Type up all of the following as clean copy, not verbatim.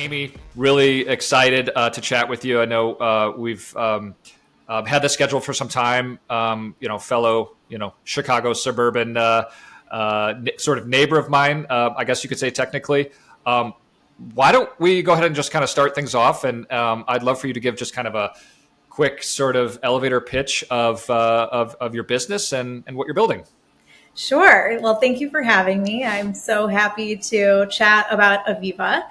Amy, really excited to chat with you. I know we've had this scheduled for some time. Fellow, Chicago suburban sort of neighbor of mine, I guess you could say technically. Why don't we go ahead and just kind of start things off? And I'd love for you to give just kind of a quick sort of elevator pitch of your business and what you're building. Sure. Well, thank you for having me. I'm so happy to chat about Aviva.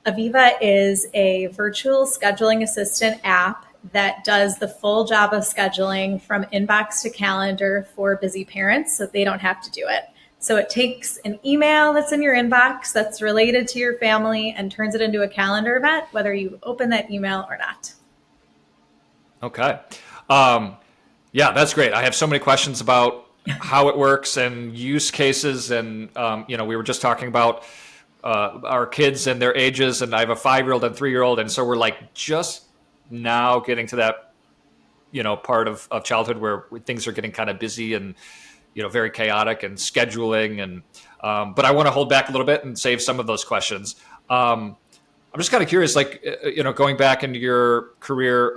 Aviva is a virtual scheduling assistant app that does the full job of scheduling from inbox to calendar for busy parents so they don't have to do it. So it takes an email that's in your inbox that's related to your family and turns it into a calendar event, whether you open that email or not. Okay. Yeah, that's great. I have so many questions about how it works and use cases. And, we were just talking about our kids and their ages, and I have a 5-year-old and 3-year-old. And so we're like just now getting to that, part of childhood where things are getting kind of busy and, very chaotic and scheduling. And, but I want to hold back a little bit and save some of those questions. I'm just kind of curious, going back into your career,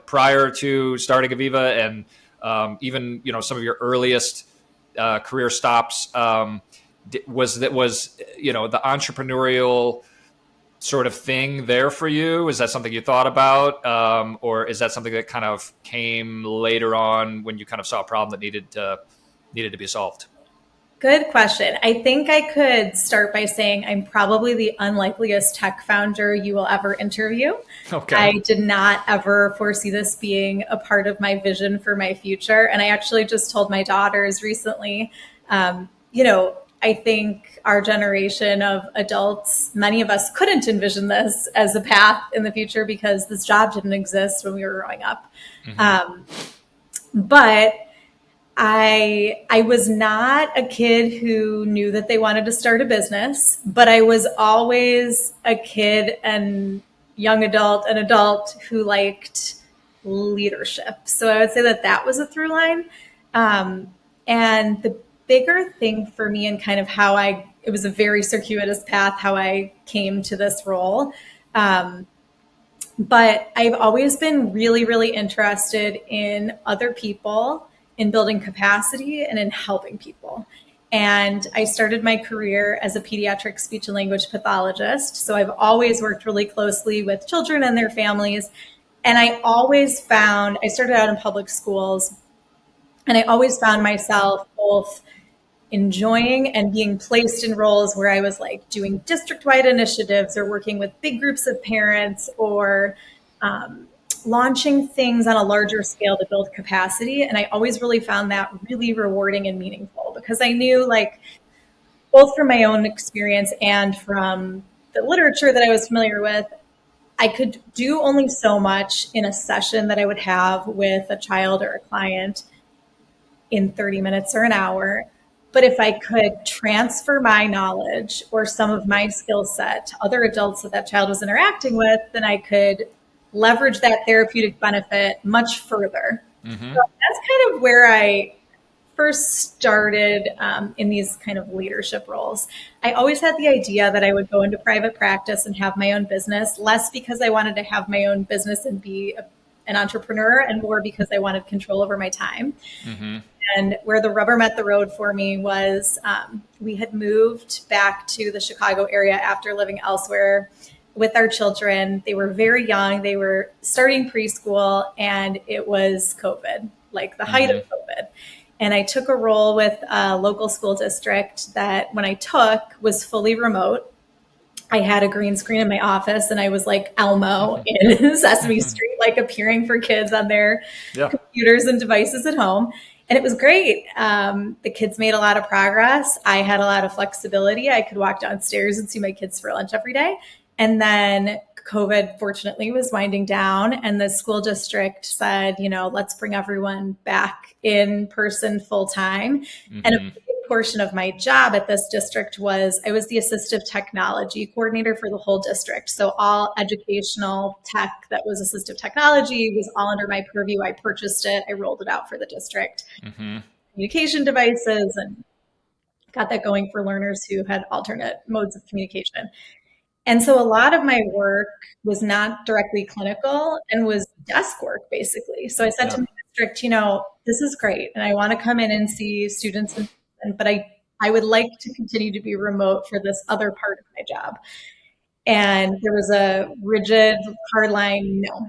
prior to starting Aviva and even, some of your earliest career stops, was the entrepreneurial sort of thing there for you? Is that something you thought about? Or is that something that kind of came later on when you kind of saw a problem that needed to be solved? Good question. I think I could start by saying I'm probably the unlikeliest tech founder you will ever interview. Okay. I did not ever foresee this being a part of my vision for my future. And I actually just told my daughters recently, I think our generation of adults, many of us couldn't envision this as a path in the future because this job didn't exist when we were growing up. Mm-hmm. But I was not a kid who knew that they wanted to start a business, but I was always a kid and young adult, an adult who liked leadership. So I would say that was a through line. And the bigger thing for me and kind of how it was a very circuitous path, how I came to this role. But I've always been really, really interested in other people, in building capacity and in helping people. And I started my career as a pediatric speech and language pathologist. So I've always worked really closely with children and their families. And I started out in public schools, and I always found myself both enjoying and being placed in roles where I was like doing district-wide initiatives or working with big groups of parents or launching things on a larger scale to build capacity. And I always really found that really rewarding and meaningful because I knew, both from my own experience and from the literature that I was familiar with, I could do only so much in a session that I would have with a child or a client in 30 minutes or an hour. But if I could transfer my knowledge or some of my skill set to other adults that child was interacting with, then I could leverage that therapeutic benefit much further. Mm-hmm. So that's kind of where I first started in these kind of leadership roles. I always had the idea that I would go into private practice and have my own business, less because I wanted to have my own business and be an entrepreneur, and more because I wanted control over my time. Mm-hmm. And where the rubber met the road for me was we had moved back to the Chicago area after living elsewhere with our children. They were very young. They were starting preschool, and it was COVID, like the height of COVID. And I took a role with a local school district that when I took was fully remote. I had a green screen in my office, and I was like Elmo in Sesame Street, like appearing for kids on their computers and devices at home. And it was great. The kids made a lot of progress. I had a lot of flexibility. I could walk downstairs and see my kids for lunch every day. And then COVID, fortunately, was winding down, and the school district said, let's bring everyone back in person full time. Mm-hmm. And a big portion of my job at this district was I was the assistive technology coordinator for the whole district. So all educational tech that was assistive technology was all under my purview. I purchased it. I rolled it out for the district. Mm-hmm. Communication devices, and got that going for learners who had alternate modes of communication. And so a lot of my work was not directly clinical and was desk work, basically. So I said to Yeah. my district, this is great. And I want to come in and see students, but I would like to continue to be remote for this other part of my job. And there was a rigid, hardline no.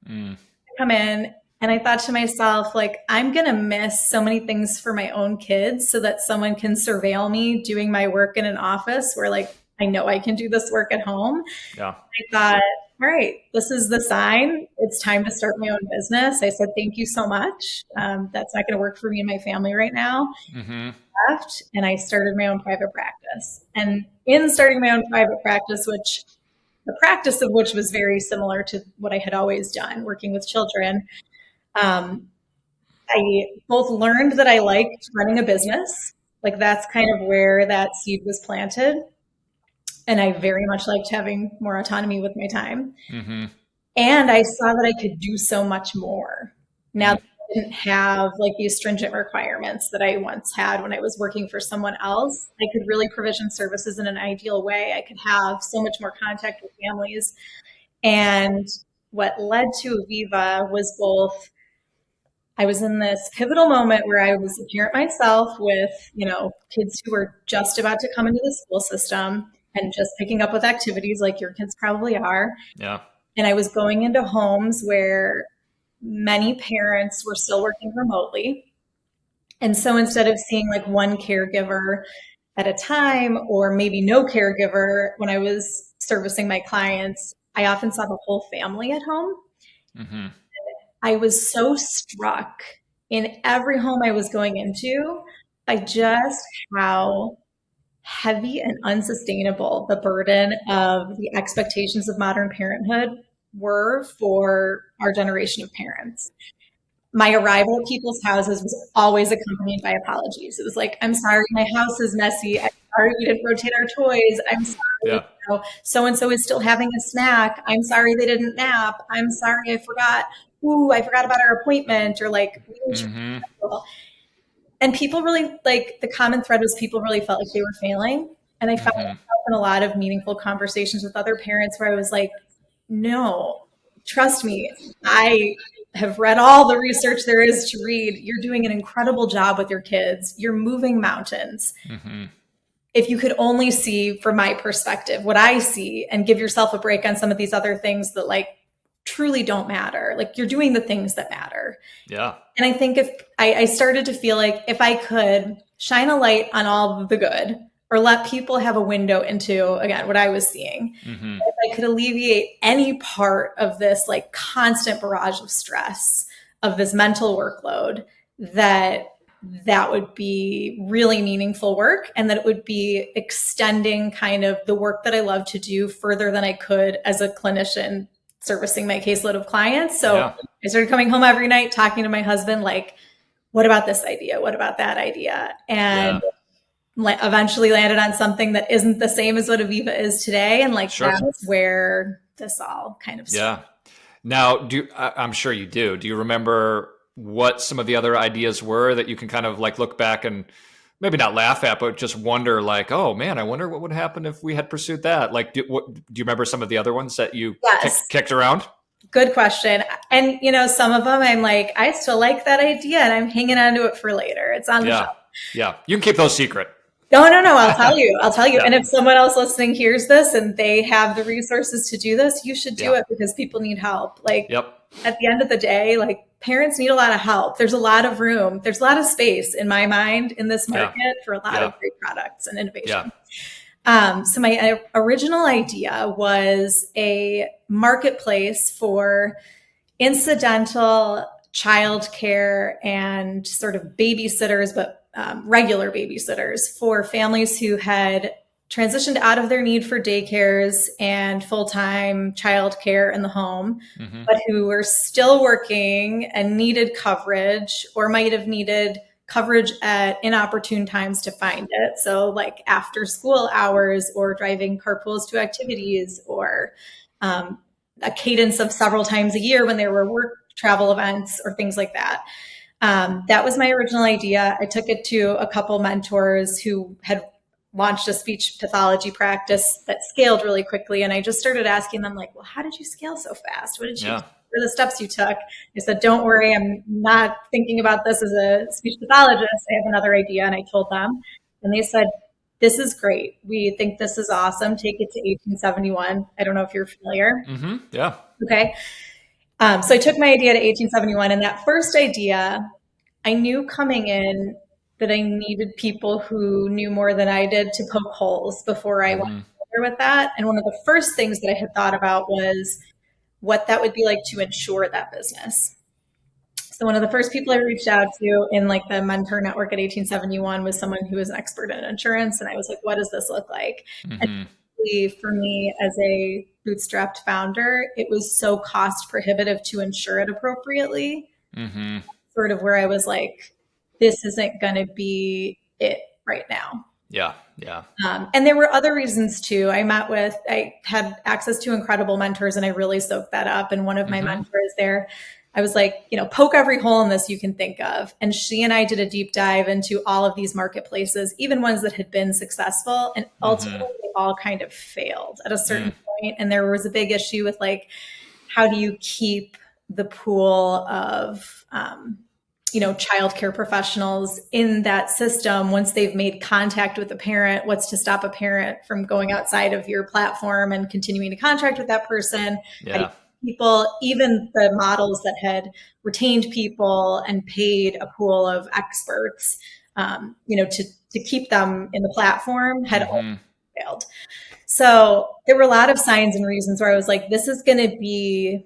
Mm. Come in, and I thought to myself, like, I'm going to miss so many things for my own kids so that someone can surveil me doing my work in an office where, like, I know I can do this work at home. Yeah. I thought, all right, this is the sign. It's time to start my own business. I said, thank you so much. That's not going to work for me and my family right now. Mm-hmm. Left, and I started my own private practice. And in starting my own private practice, which the practice of which was very similar to what I had always done, working with children, I both learned that I liked running a business. Like that's kind of where that seed was planted. And I very much liked having more autonomy with my time. Mm-hmm. And I saw that I could do so much more. Now Mm. that I didn't have like these stringent requirements that I once had when I was working for someone else, I could really provision services in an ideal way. I could have so much more contact with families. And what led to Aviva was both, I was in this pivotal moment where I was a parent myself with, kids who were just about to come into the school system and just picking up with activities like your kids probably are. Yeah. And I was going into homes where many parents were still working remotely. And so instead of seeing like one caregiver at a time or maybe no caregiver when I was servicing my clients, I often saw the whole family at home. Mm-hmm. I was so struck in every home I was going into by just how heavy and unsustainable the burden of the expectations of modern parenthood were for our generation of parents. My arrival at people's houses was always accompanied by apologies. It was like, I'm sorry, my house is messy. I'm sorry we didn't rotate our toys. I'm sorry, Yeah. so and so is still having a snack. I'm sorry they didn't nap. I'm sorry I forgot. Ooh, I forgot about our appointment, or like, Mm-hmm. and people really like the common thread was people really felt like they were failing. And I found Mm-hmm. myself in a lot of meaningful conversations with other parents where I was like, no, trust me, I have read all the research there is to read. You're doing an incredible job with your kids. You're moving mountains. Mm-hmm. If you could only see from my perspective what I see and give yourself a break on some of these other things that like truly don't matter, like you're doing the things that matter. Yeah. And I think if I started to feel like if I could shine a light on all of the good or let people have a window into, again, what I was seeing, Mm-hmm. if I could alleviate any part of this like constant barrage of stress, of this mental workload, that would be really meaningful work, and that it would be extending kind of the work that I love to do further than I could as a clinician servicing my caseload of clients. So Yeah. I started coming home every night talking to my husband, like, what about this idea? What about that idea? And eventually landed on something that isn't the same as what Aviva is today. And like, Sure. that's where this all kind of started. Yeah. Now, I'm sure you do. Do you remember what some of the other ideas were that you can kind of like look back and maybe not laugh at, but just wonder like, oh man, I wonder what would happen if we had pursued that. Like, do you remember some of the other ones that you Yes. kicked around? Good question. And, some of them I'm like, I still like that idea and I'm hanging on to it for later. It's on the Yeah. shelf. Yeah. You can keep those secret. No. I'll tell you. Yeah. And if someone else listening hears this and they have the resources to do this, you should do Yeah. it because people need help. Like Yep. at the end of the day, like parents need a lot of help. There's a lot of room. There's a lot of space in my mind in this market for a lot of great products and innovation. Yeah. So my original idea was a marketplace for incidental childcare and sort of babysitters, but regular babysitters for families who had transitioned out of their need for daycares and full-time childcare in the home, Mm-hmm. but who were still working and needed coverage or might have needed coverage at inopportune times to find it. So like after school hours or driving carpools to activities or a cadence of several times a year when there were work travel events or things like that. That was my original idea. I took it to a couple mentors who had launched a speech pathology practice that scaled really quickly. And I just started asking them, like, well, how did you scale so fast? What did you do? Yeah. What are the steps you took? I said, don't worry, I'm not thinking about this as a speech pathologist. I have another idea. And I told them, and they said, this is great. We think this is awesome. Take it to 1871. I don't know if you're familiar. Yeah. Okay. So I took my idea to 1871, and that first idea, I knew coming in that I needed people who knew more than I did to poke holes before I went further with that. And one of the first things that I had thought about was what that would be like to insure that business. So one of the first people I reached out to in like the mentor network at 1871 was someone who was an expert in insurance. And I was like, what does this look like? And for me as a bootstrapped founder, it was so cost prohibitive to insure it appropriately. Sort of where I was like, this isn't going to be it right now. Yeah. Yeah. And there were other reasons too. I had access to incredible mentors, and I really soaked that up. And one of my mentors there, I was like, poke every hole in this you can think of. And she and I did a deep dive into all of these marketplaces, even ones that had been successful, and ultimately they all kind of failed at a certain point. And there was a big issue with like, how do you keep the pool of, childcare professionals in that system once they've made contact with a parent? What's to stop a parent from going outside of your platform and continuing to contract with that person? Yeah. People, even the models that had retained people and paid a pool of experts, to keep them in the platform had all failed. So there were a lot of signs and reasons where I was like, this is going to be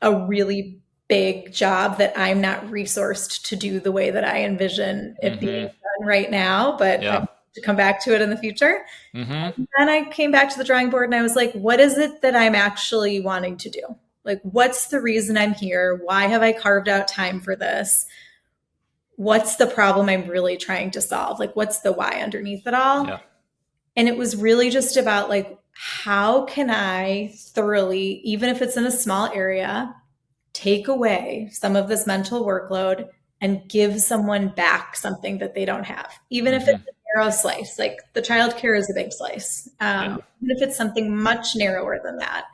a really big job that I'm not resourced to do the way that I envision it being done right now, but to come back to it in the future. And then I came back to the drawing board and I was like, what is it that I'm actually wanting to do? Like, what's the reason I'm here? Why have I carved out time for this? What's the problem I'm really trying to solve? Like, what's the why underneath it all? Yeah. And it was really just about like, how can I thoroughly, even if it's in a small area, take away some of this mental workload and give someone back something that they don't have, even if it's a narrow slice. Like the childcare is a big slice. Even if it's something much narrower than that,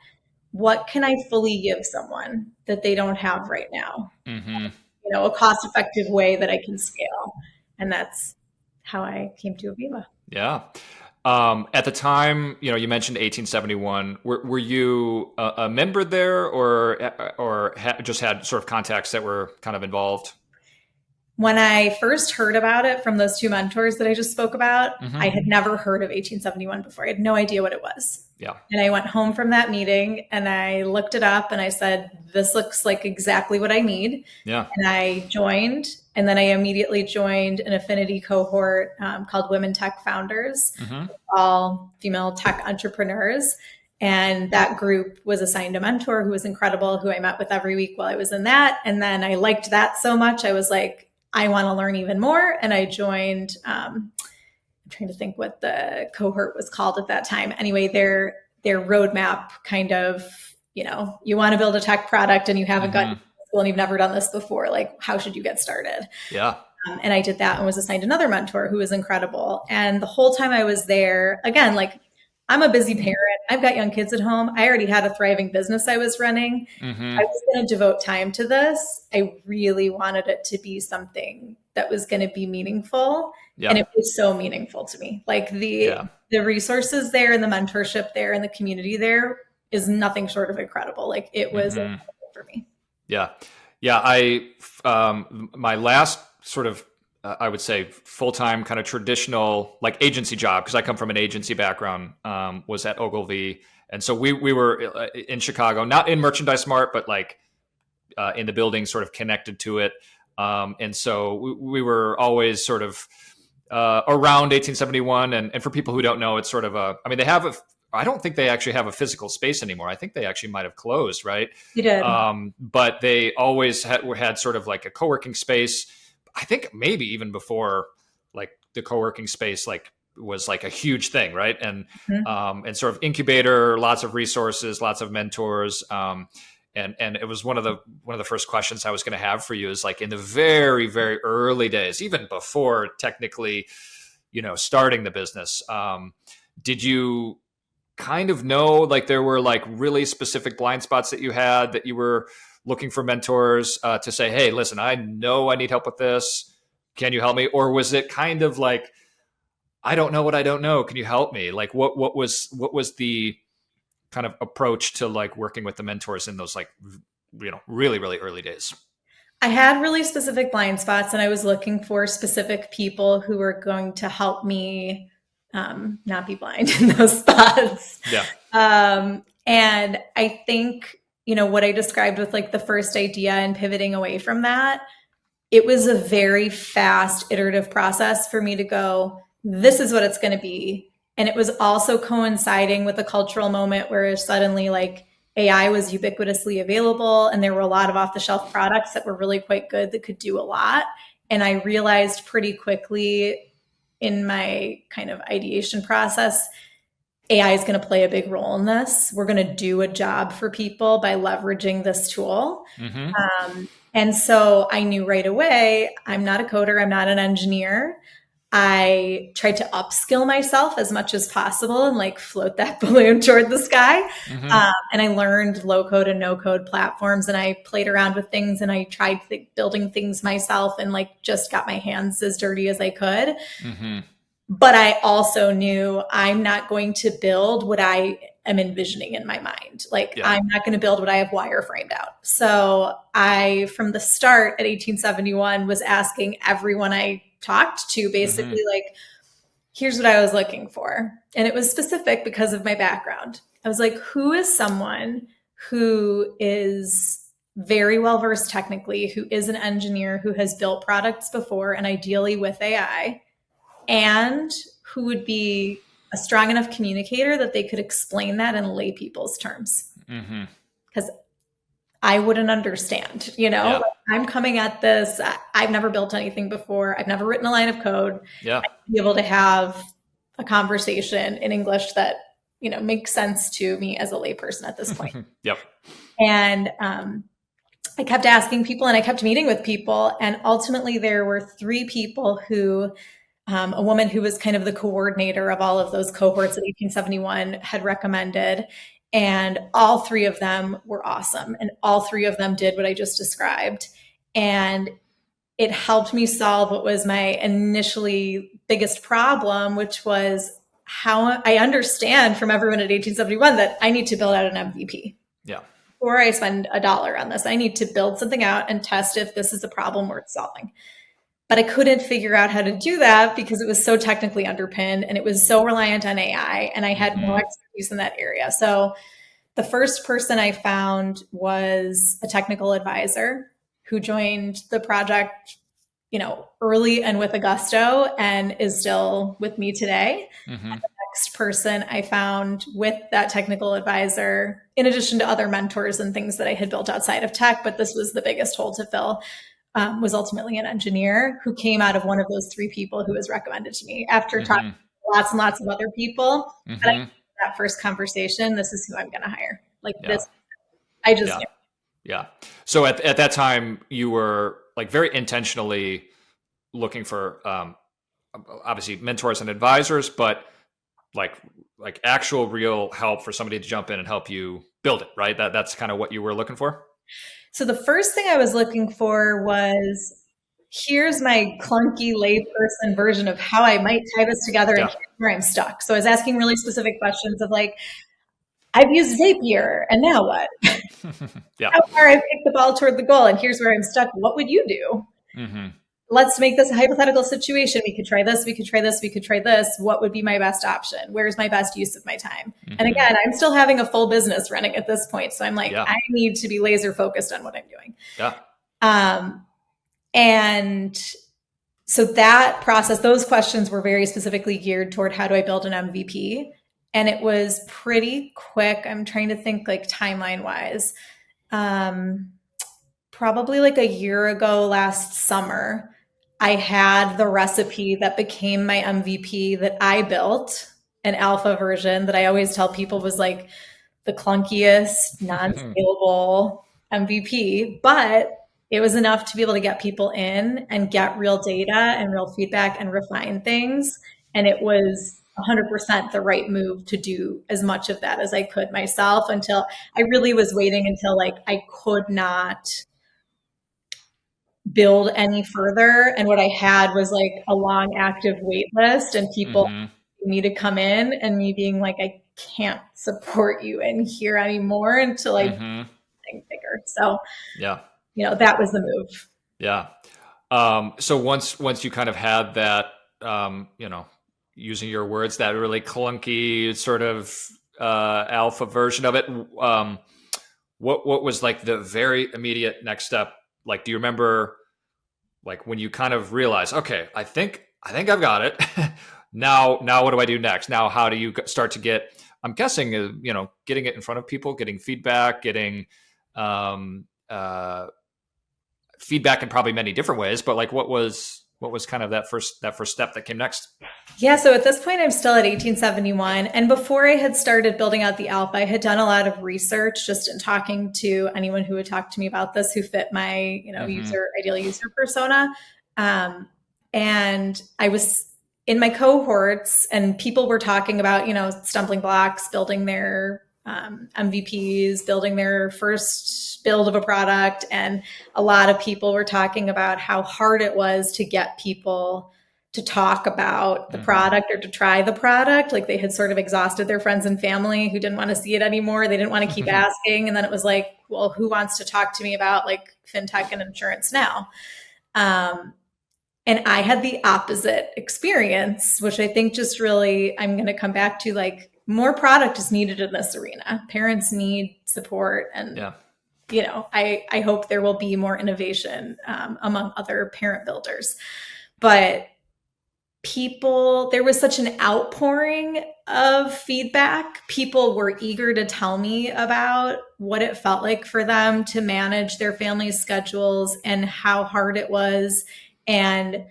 what can I fully give someone that they don't have right now? A cost-effective way that I can scale. And that's how I came to Aviva. Yeah. At the time, you mentioned 1871. Were you a member there, or just had sort of contacts that were kind of involved? When I first heard about it from those two mentors that I just spoke about, I had never heard of 1871 before. I had no idea what it was. Yeah. And I went home from that meeting and I looked it up and I said, this looks like exactly what I need. Yeah. And I joined, and then I immediately joined an affinity cohort called Women Tech Founders, all female tech entrepreneurs. And that group was assigned a mentor who was incredible, who I met with every week while I was in that. And then I liked that so much, I was like, I want to learn even more. And I joined, I'm trying to think what the cohort was called at that time. Anyway, their roadmap kind of, you want to build a tech product and you haven't gotten to school and you've never done this before. Like, how should you get started? Yeah. And I did that and was assigned another mentor who was incredible. And the whole time I was there, again, like, I'm a busy parent. I've got young kids at home. I already had a thriving business I was running. I was going to devote time to this. I really wanted it to be something that was going to be meaningful. Yeah. And it was so meaningful to me. Like the resources there and the mentorship there and the community there is nothing short of incredible. Like it was incredible for me. Yeah. Yeah. My last sort of, I would say full-time kind of traditional like agency job, because I come from an agency background, was at Ogilvy. And so we were in Chicago, not in Merchandise Mart, but like in the building sort of connected to it. And so we were always sort of around 1871. And for people who don't know, it's sort of I don't think they actually have a physical space anymore. I think they actually might have closed, right? You did. But they always had sort of like a co-working space. I think maybe even before like the co-working space like was like a huge thing, right? And and sort of incubator, lots of resources, lots of mentors. And it was one of the first questions I was going to have for you is like in the very, very early days, even before technically, starting the business. Did you kind of know like there were like really specific blind spots that you had that you were looking for mentors to say, hey, listen, I know I need help with this. Can you help me? Or was it kind of like, I don't know what I don't know. Can you help me? Like what was the kind of approach to like working with the mentors in those like, really, really early days? I had really specific blind spots, and I was looking for specific people who were going to help me not be blind in those spots. Yeah. And I think, what I described with like the first idea and pivoting away from that, it was a very fast iterative process for me to go, this is what it's going to be. And it was also coinciding with a cultural moment where suddenly like AI was ubiquitously available and there were a lot of off-the-shelf products that were really quite good that could do a lot. And I realized pretty quickly in my kind of ideation process, AI is going to play a big role in this. We're going to do a job for people by leveraging this tool. And so I knew right away, I'm not a coder, I'm not an engineer. I tried to upskill myself as much as possible and like float that balloon toward the sky. And I learned low code and no code platforms, and I played around with things, and I tried building things myself and like just got my hands as dirty as I could. But I also knew I'm not going to build what I am envisioning in my mind. Like I'm not going to build what I have wireframed out. So I, from the start at 1871, was asking everyone I talked to basically like, here's what I was looking for. And it was specific because of my background. I was like, who is someone who is very well versed technically, who is an engineer, who has built products before, and ideally with AI, and who would be a strong enough communicator that they could explain that in lay people's terms. Because I wouldn't understand, Like, I'm coming at this. I've never built anything before. I've never written a line of code. Yeah. I'd be able to have a conversation in English that, makes sense to me as a layperson at this point. Yep. And I kept asking people and I kept meeting with people. And ultimately there were 3 people who, a woman who was kind of the coordinator of all of those cohorts at 1871 had recommended. And all 3 of them were awesome. And all 3 of them did what I just described. And it helped me solve what was my initially biggest problem, which was how I understand from everyone at 1871 that I need to build out an MVP. Yeah. Before I spend $1 on this, I need to build something out and test if this is a problem worth solving. But I couldn't figure out how to do that because it was so technically underpinned and it was so reliant on AI, and I had no expertise in that area. So the first person I found was a technical advisor who joined the project, early and with a gusto, and is still with me today. And the next person I found with that technical advisor, in addition to other mentors and things that I had built outside of tech, but this was the biggest hole to fill, was ultimately an engineer who came out of one of those 3 people who was recommended to me after talking to lots and lots of other people. But I, that first conversation, this is who I'm going to hire. Like this, I just knew. Yeah. So at that time, you were like very intentionally looking for obviously mentors and advisors, but like actual real help for somebody to jump in and help you build it, right? That's kind of what you were looking for. So the first thing I was looking for was, here's my clunky layperson version of how I might tie this together and here's where I'm stuck. So I was asking really specific questions of like, I've used Zapier and now what? How far I've kicked the ball toward the goal and here's where I'm stuck. What would you do? Let's make this a hypothetical situation. We could try this, we could try this, we could try this. What would be my best option? Where's my best use of my time? And again, I'm still having a full business running at this point. So I'm like, I need to be laser focused on what I'm doing. And so that process, those questions were very specifically geared toward how do I build an MVP? And it was pretty quick. I'm trying to think like timeline wise. Probably like a year ago last summer, I had the recipe that became my MVP that I built, an alpha version that I always tell people was like the clunkiest, non-scalable MVP, but it was enough to be able to get people in and get real data and real feedback and refine things. And it was 100% the right move to do as much of that as I could myself, until I really was waiting until like I could not build any further. And what I had was like a long active wait list and people Mm-hmm. me to come in, and me being like, I can't support you in here anymore until I do Mm-hmm. something bigger. So, Yeah. that was the move. Yeah. So once you kind of had that, using your words, that really clunky sort of alpha version of it, what was like the very immediate next step? Like, do you remember like when you kind of realize, okay, I think I've got it. Now what do I do next? Now how do you start to get? I'm guessing getting it in front of people, getting feedback, getting um, uh, feedback in probably many different ways. But like, what was kind of that first step that came next? Yeah, so at this point, I'm still at 1871. And before I had started building out the alpha, I had done a lot of research just in talking to anyone who would talk to me about this, who fit my, Mm-hmm. ideal user persona. And I was in my cohorts, and people were talking about, stumbling blocks, building their MVPs, building their first build of a product. And a lot of people were talking about how hard it was to get people to talk about the Mm-hmm. product or to try the product. Like they had sort of exhausted their friends and family who didn't want to see it anymore. They didn't want to keep asking. And then it was like, well, who wants to talk to me about like fintech and insurance now? And I had the opposite experience, which I think just really, I'm going to come back to, like, more product is needed in this arena. Parents need support. And, Yeah. I hope there will be more innovation among other parent builders. But there was such an outpouring of feedback. People were eager to tell me about what it felt like for them to manage their family's schedules and how hard it was, and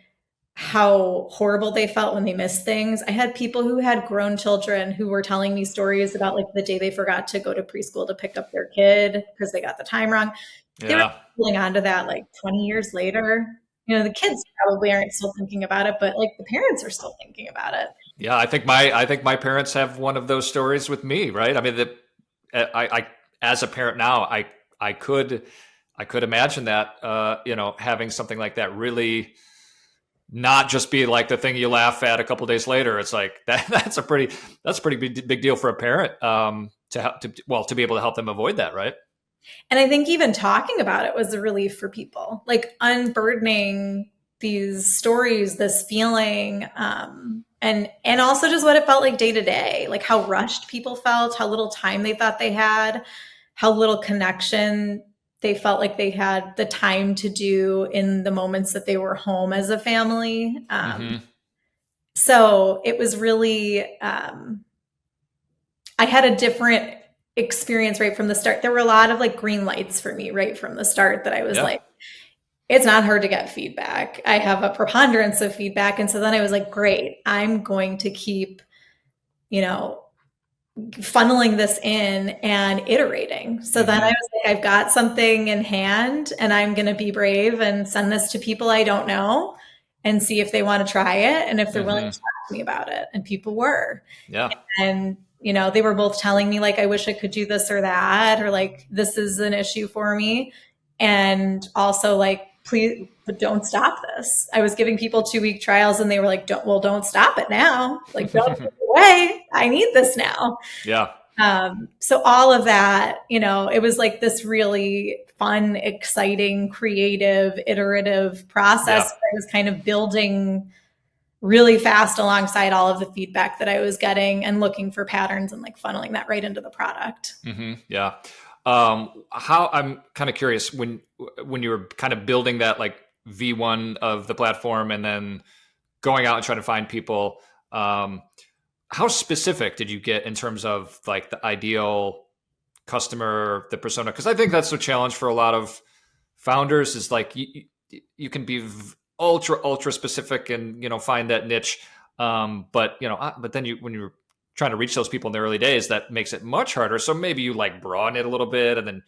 how horrible they felt when they missed things. I had people who had grown children who were telling me stories about like the day they forgot to go to preschool to pick up their kid because they got the time wrong. They were Yeah. holding on to that like 20 years later. The kids probably aren't still thinking about it, but like the parents are still thinking about it. Yeah. I think my parents have one of those stories with me, right? I mean, I as a parent now, I could imagine that, having something like that really not just be like the thing you laugh at a couple of days later. It's like that's a pretty big deal for a parent, to be able to help them avoid that, right? And I think even talking about it was a relief for people, like unburdening these stories, this feeling, and also just what it felt like day to day, like how rushed people felt, how little time they thought they had, how little connection they felt like they had the time to do in the moments that they were home as a family. Mm-hmm. So it was really, I had a different experience right from the start. There were a lot of like green lights for me right from the start that I was Yeah. like, it's not hard to get feedback. I have a preponderance of feedback. And so then I was like, great, I'm going to keep, funneling this in and iterating. So then I was like, I've got something in hand, and I'm going to be brave and send this to people I don't know and see if they want to try it and if they're willing to talk to me about it. And people were. Yeah. And, they were both telling me like, I wish I could do this or that, or like, this is an issue for me. And also like, please, but don't stop this. I was giving people 2-week trials, and they were like, don't stop it now. Like, don't take it away. I need this now. Yeah. So all of that, it was like this really fun, exciting, creative, iterative process. Yeah. I was kind of building really fast alongside all of the feedback that I was getting, and looking for patterns and like funneling that right into the product. Mm-hmm. Yeah. How I'm kind of curious when you were kind of building that like V1 of the platform and then going out and trying to find people. How specific did you get in terms of like the ideal customer, the persona? Because I think that's the challenge for a lot of founders is like you can be ultra specific and find that niche, but then when you're trying to reach those people in the early days, that makes it much harder. So maybe you like broaden it a little bit, and then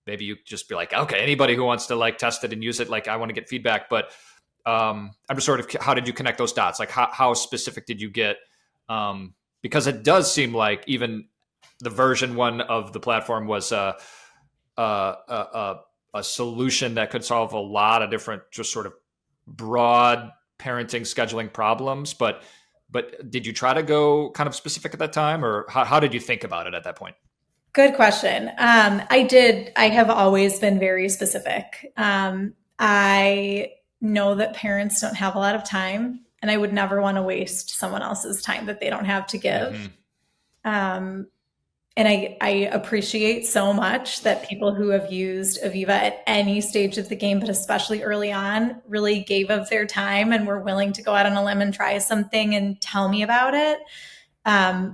maybe you just be like, okay, anybody who wants to like test it and use it, like I want to get feedback. But I'm just sort of, how did you connect those dots? Like how specific did you get? Because it does seem like even the version 1 of the platform was a, a, a solution that could solve a lot of different, just sort of broad parenting scheduling problems. But did you try to go kind of specific at that time, or how did you think about it at that point? Good question. I did. I have always been very specific. I know that parents don't have a lot of time, and I would never want to waste someone else's time that they don't have to give. Um, and I appreciate so much that people who have used Aviva at any stage of the game, but especially early on, really gave of their time and were willing to go out on a limb and try something and tell me about it.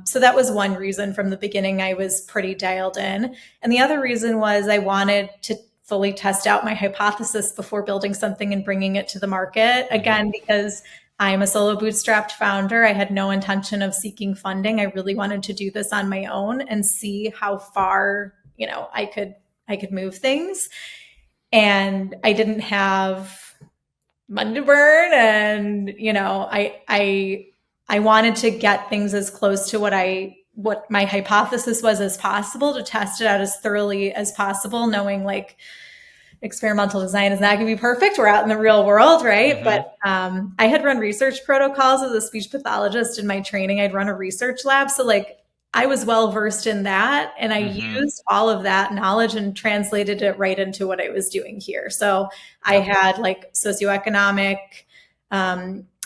So that was one reason from the beginning I was pretty dialed in. And the other reason was I wanted to fully test out my hypothesis before building something and bringing it to the market. Again, because I'm a solo bootstrapped founder, I had no intention of seeking funding. I really wanted to do this on my own and see how far, I could move things. And I didn't have money to burn, and I wanted to get things as close to what my hypothesis was as possible, to test it out as thoroughly as possible, knowing like experimental design is not going to be perfect. We're out in the real world, right? But I had run research protocols as a speech pathologist in my training. I'd run a research lab. So like I was well versed in that, and I used all of that knowledge and translated it right into what I was doing here. So I had like socioeconomic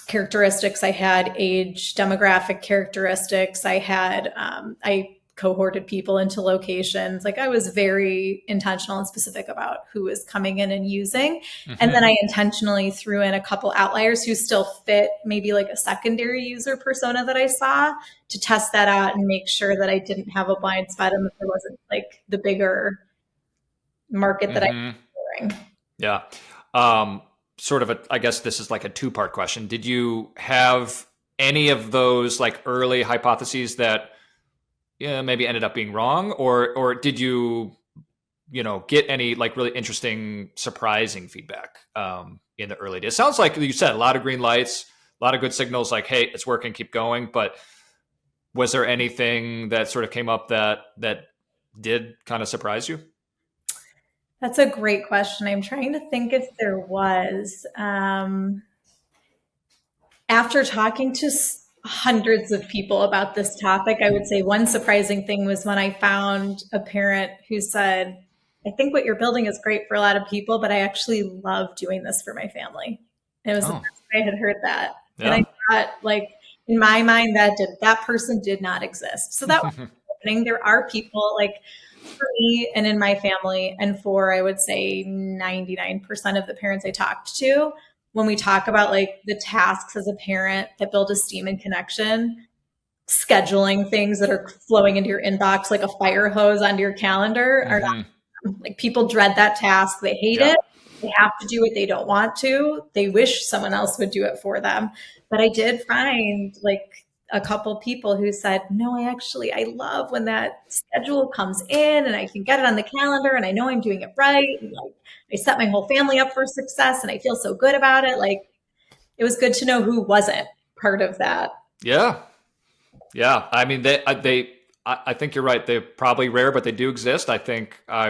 characteristics, I had age demographic characteristics, I cohorted people into locations. Like I was very intentional and specific about who was coming in and using. And then I intentionally threw in a couple outliers who still fit maybe like a secondary user persona that I saw, to test that out and make sure that I didn't have a blind spot and that there wasn't like the bigger market that I was exploring. Yeah. I guess this is like a 2-part question. Did you have any of those like early hypotheses that maybe ended up being wrong, or did you get any like really interesting, surprising feedback in the early days? Sounds like you said a lot of green lights, a lot of good signals, like, hey, it's working, keep going. But was there anything that sort of came up that did kind of surprise you? That's a great question. I'm trying to think if there was. After talking to hundreds of people about this topic, I would say one surprising thing was when I found a parent who said, I think what you're building is great for a lot of people, but I actually love doing this for my family. It was the first time I had heard that. Yeah. And I thought, like, in my mind, that person did not exist. So that was happening. There are people like, for me and in my family, and for, I would say 99% of the parents I talked to, when we talk about like the tasks as a parent that build esteem and connection, scheduling things that are flowing into your inbox like a fire hose onto your calendar are not, like, people dread that task. They hate it. They have to do it. They don't want to. They wish someone else would do it for them. But I did find like a couple people who said, no, I love when that schedule comes in and I can get it on the calendar and I know I'm doing it right. And like, I set my whole family up for success and I feel so good about it. Like, it was good to know who wasn't part of that. Yeah. Yeah. I mean, I think you're right. They're probably rare, but they do exist. I think I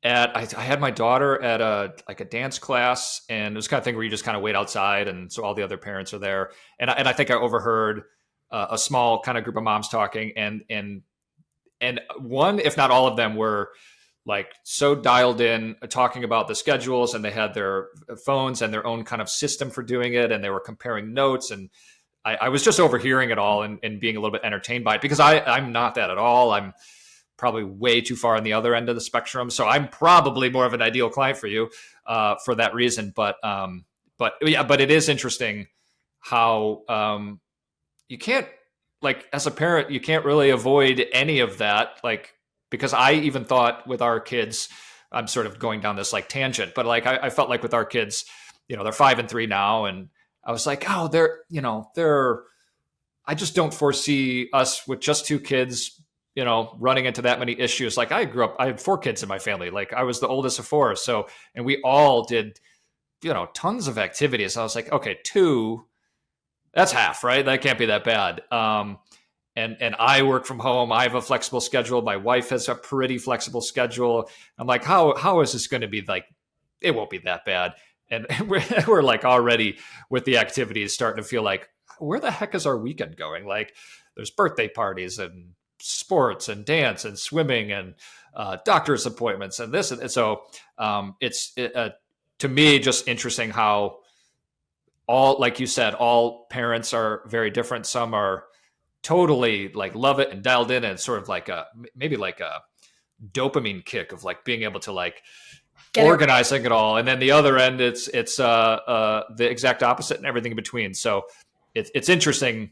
had my daughter at a dance class, and it was kind of thing where you just kind of wait outside, and so all the other parents are there. And I think I overheard a small kind of group of moms talking, and one, if not all of them, were like so dialed in talking about the schedules, and they had their phones and their own kind of system for doing it, and they were comparing notes, and I was just overhearing it all and being a little bit entertained by it, because I'm not that at all. I'm probably way too far on the other end of the spectrum. So I'm probably more of an ideal client for you for that reason. But it is interesting how you can't, like, as a parent, you can't really avoid any of that. Like, because I even thought with our kids, I'm sort of going down this like tangent, but like, I felt like with our kids, they're 5 and 3 now. And I was like, oh, I just don't foresee us with just 2 kids, running into that many issues. Like, I had 4 kids in my family. Like, I was the oldest of 4. So, and we all did tons of activities. I was like, okay, two, that's half, right? That can't be that bad. And I work from home. I have a flexible schedule. My wife has a pretty flexible schedule. I'm like, how is this going to be like? It won't be that bad. And we're like already with the activities starting to feel like, where the heck is our weekend going? Like, there's birthday parties and sports and dance and swimming and doctor's appointments and this. And so it's to me just interesting how like you said, all parents are very different. Some are totally like love it and dialed in, and sort of like maybe like a dopamine kick of like being able to like organizing it all. And then the other end, it's the exact opposite and everything in between. So it's interesting,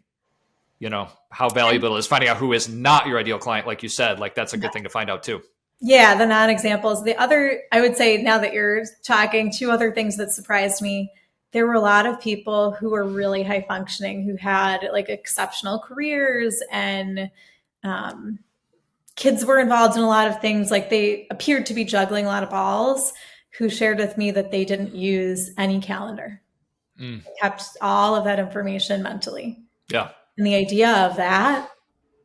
how valuable it is finding out who is not your ideal client. Like you said, like that's a good thing to find out too. Yeah, the non-examples. The other, I would say now that you're talking, two other things that surprised me. There were a lot of people who were really high functioning, who had like exceptional careers, and kids were involved in a lot of things. Like they appeared to be juggling a lot of balls, who shared with me that they didn't use any calendar. They kept all of that information mentally. Yeah. And the idea of that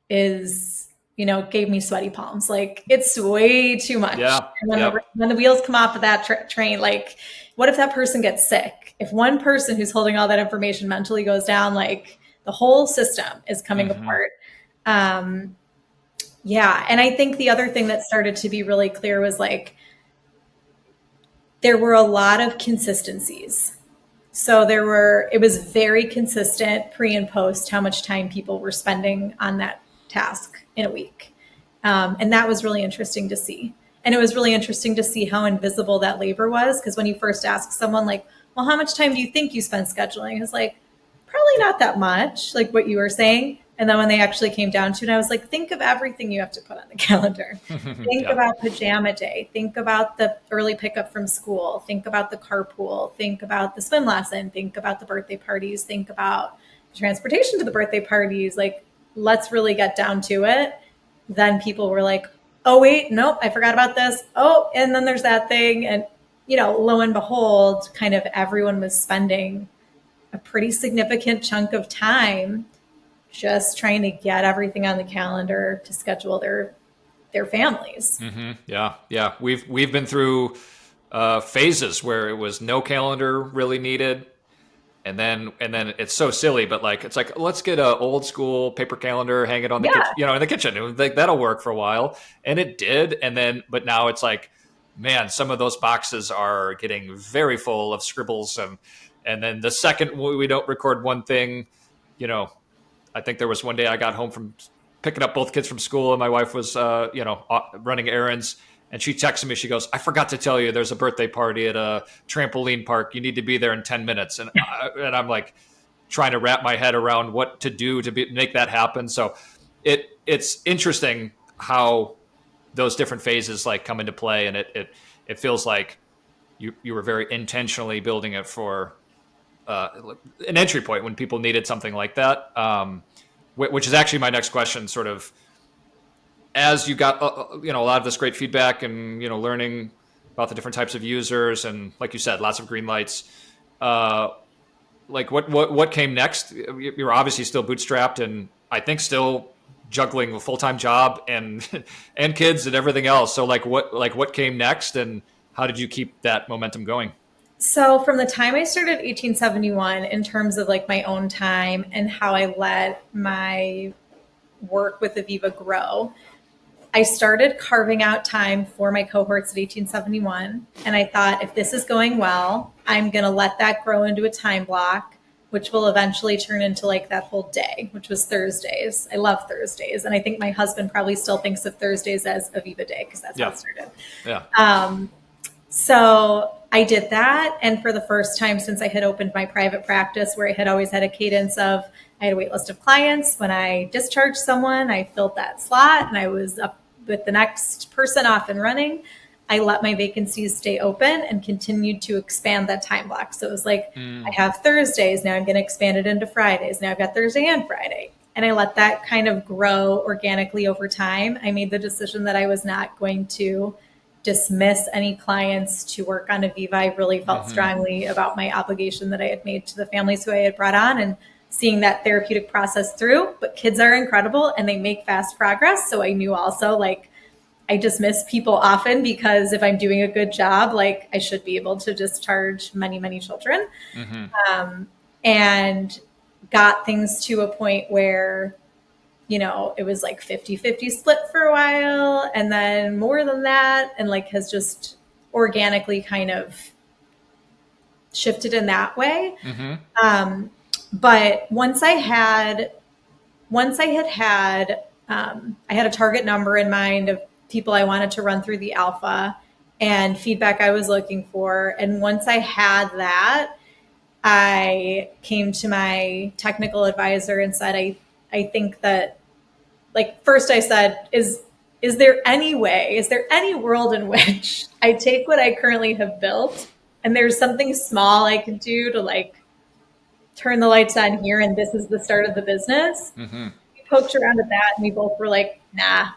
is, gave me sweaty palms. Like it's way too much. Yeah. And when the wheels come off of that train, like what if that person gets sick? If one person who's holding all that information mentally goes down, like the whole system is coming apart. Yeah. And I think the other thing that started to be really clear was like, there were a lot of consistencies. So it was very consistent pre and post how much time people were spending on that task in a week. And that was really interesting to see. And it was really interesting to see how invisible that labor was. Because when you first ask someone like, well, how much time do you think you spend scheduling? It's like, probably not that much, like what you were saying. And then when they actually came down to it, I was like, think of everything you have to put on the calendar. Think about pajama day. Think about the early pickup from school. Think about the carpool. Think about the swim lesson. Think about the birthday parties. Think about the transportation to the birthday parties. Like, let's really get down to it. Then people were like, oh, wait, nope, I forgot about this. Oh, and then there's that thing. And, lo and behold, kind of everyone was spending a pretty significant chunk of time just trying to get everything on the calendar to schedule their families. Yeah. Yeah. We've been through phases where it was no calendar really needed. And then it's so silly, but like, it's like, let's get a old school paper calendar, hang it on the kitchen, in the kitchen. It was like, that'll work for a while. And it did. But now it's like, man, some of those boxes are getting very full of scribbles. And then the second we don't record one thing, I think there was one day I got home from picking up both kids from school, and my wife was, running errands, and she texted me. She goes, "I forgot to tell you, there's a birthday party at a trampoline park. You need to be there in 10 minutes." And I'm like trying to wrap my head around what to do to make that happen. So it's interesting how those different phases like come into play, and it feels like you were very intentionally building it for an entry point when people needed something like that, which is actually my next question. Sort of as you got a lot of this great feedback and learning about the different types of users, and like you said, lots of green lights. Like what came next? You're obviously still bootstrapped, and I think still juggling a full-time job and and kids and everything else. So what came next, and how did you keep that momentum going? So from the time I started 1871, in terms of like my own time and how I let my work with Aviva grow, I started carving out time for my cohorts at 1871. And I thought, if this is going well, I'm going to let that grow into a time block, which will eventually turn into like that whole day, which was Thursdays. I love Thursdays. And I think my husband probably still thinks of Thursdays as Aviva Day, because that's how it started. Yeah. So I did that. And for the first time since I had opened my private practice, where I had always had a cadence of, I had a wait list of clients. When I discharged someone, I filled that slot and I was up with the next person off and running. I let my vacancies stay open and continued to expand that time block. So it was like, I have Thursdays. Now I'm going to expand it into Fridays. Now I've got Thursday and Friday. And I let that kind of grow organically over time. I made the decision that I was not going to dismiss any clients to work on Aviva. I really felt strongly about my obligation that I had made to the families who I had brought on and seeing that therapeutic process through. But kids are incredible and they make fast progress. So I knew also like I dismiss people often because if I'm doing a good job, like I should be able to discharge many, many children. And got things to a point where, you know, it was like 50-50 split for a while and then more than that, and like has just organically kind of shifted in that way. But I had a target number in mind of people I wanted to run through the alpha and feedback I was looking for. And once I had that, I came to my technical advisor and said, I think that, like, first I said, is there any world in which I take what I currently have built and there's something small I can do to like turn the lights on here and this is the start of the business? We poked around at that and we both were like, nah,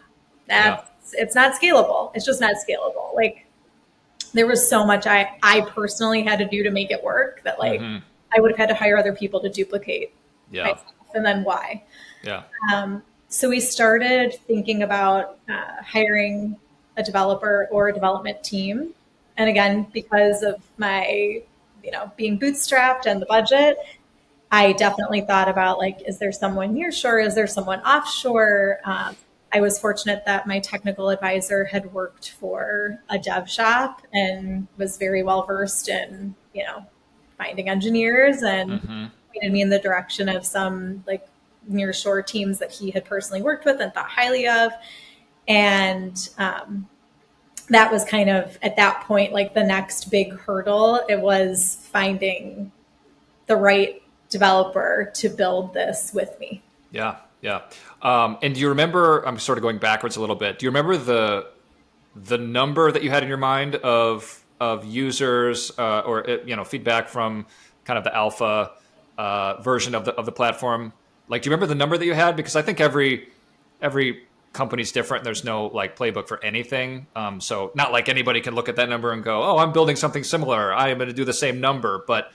it's not scalable. It's just not scalable. Like, there was so much I personally had to do to make it work that like I would have had to hire other people to duplicate myself. And then why? So we started thinking about hiring a developer or a development team. And again, because of my, you know, being bootstrapped and the budget, I definitely thought about like, is there someone near shore? Is there someone offshore? I was fortunate that my technical advisor had worked for a dev shop and was very well versed in, you know, finding engineers and pointed me in the direction of some like nearshore teams that he had personally worked with and thought highly of. And that was kind of at that point, like the next big hurdle. It was finding the right developer to build this with me. Yeah. And do you remember, I'm sort of going backwards a little bit. Do you remember the number that you had in your mind of users or you know, feedback from kind of the alpha version of the platform? Like, do you remember the number that you had? Because I think every company's different. There's no like playbook for anything. So not like anybody can look at that number and go, oh, I'm building something similar, I am going to do the same number. But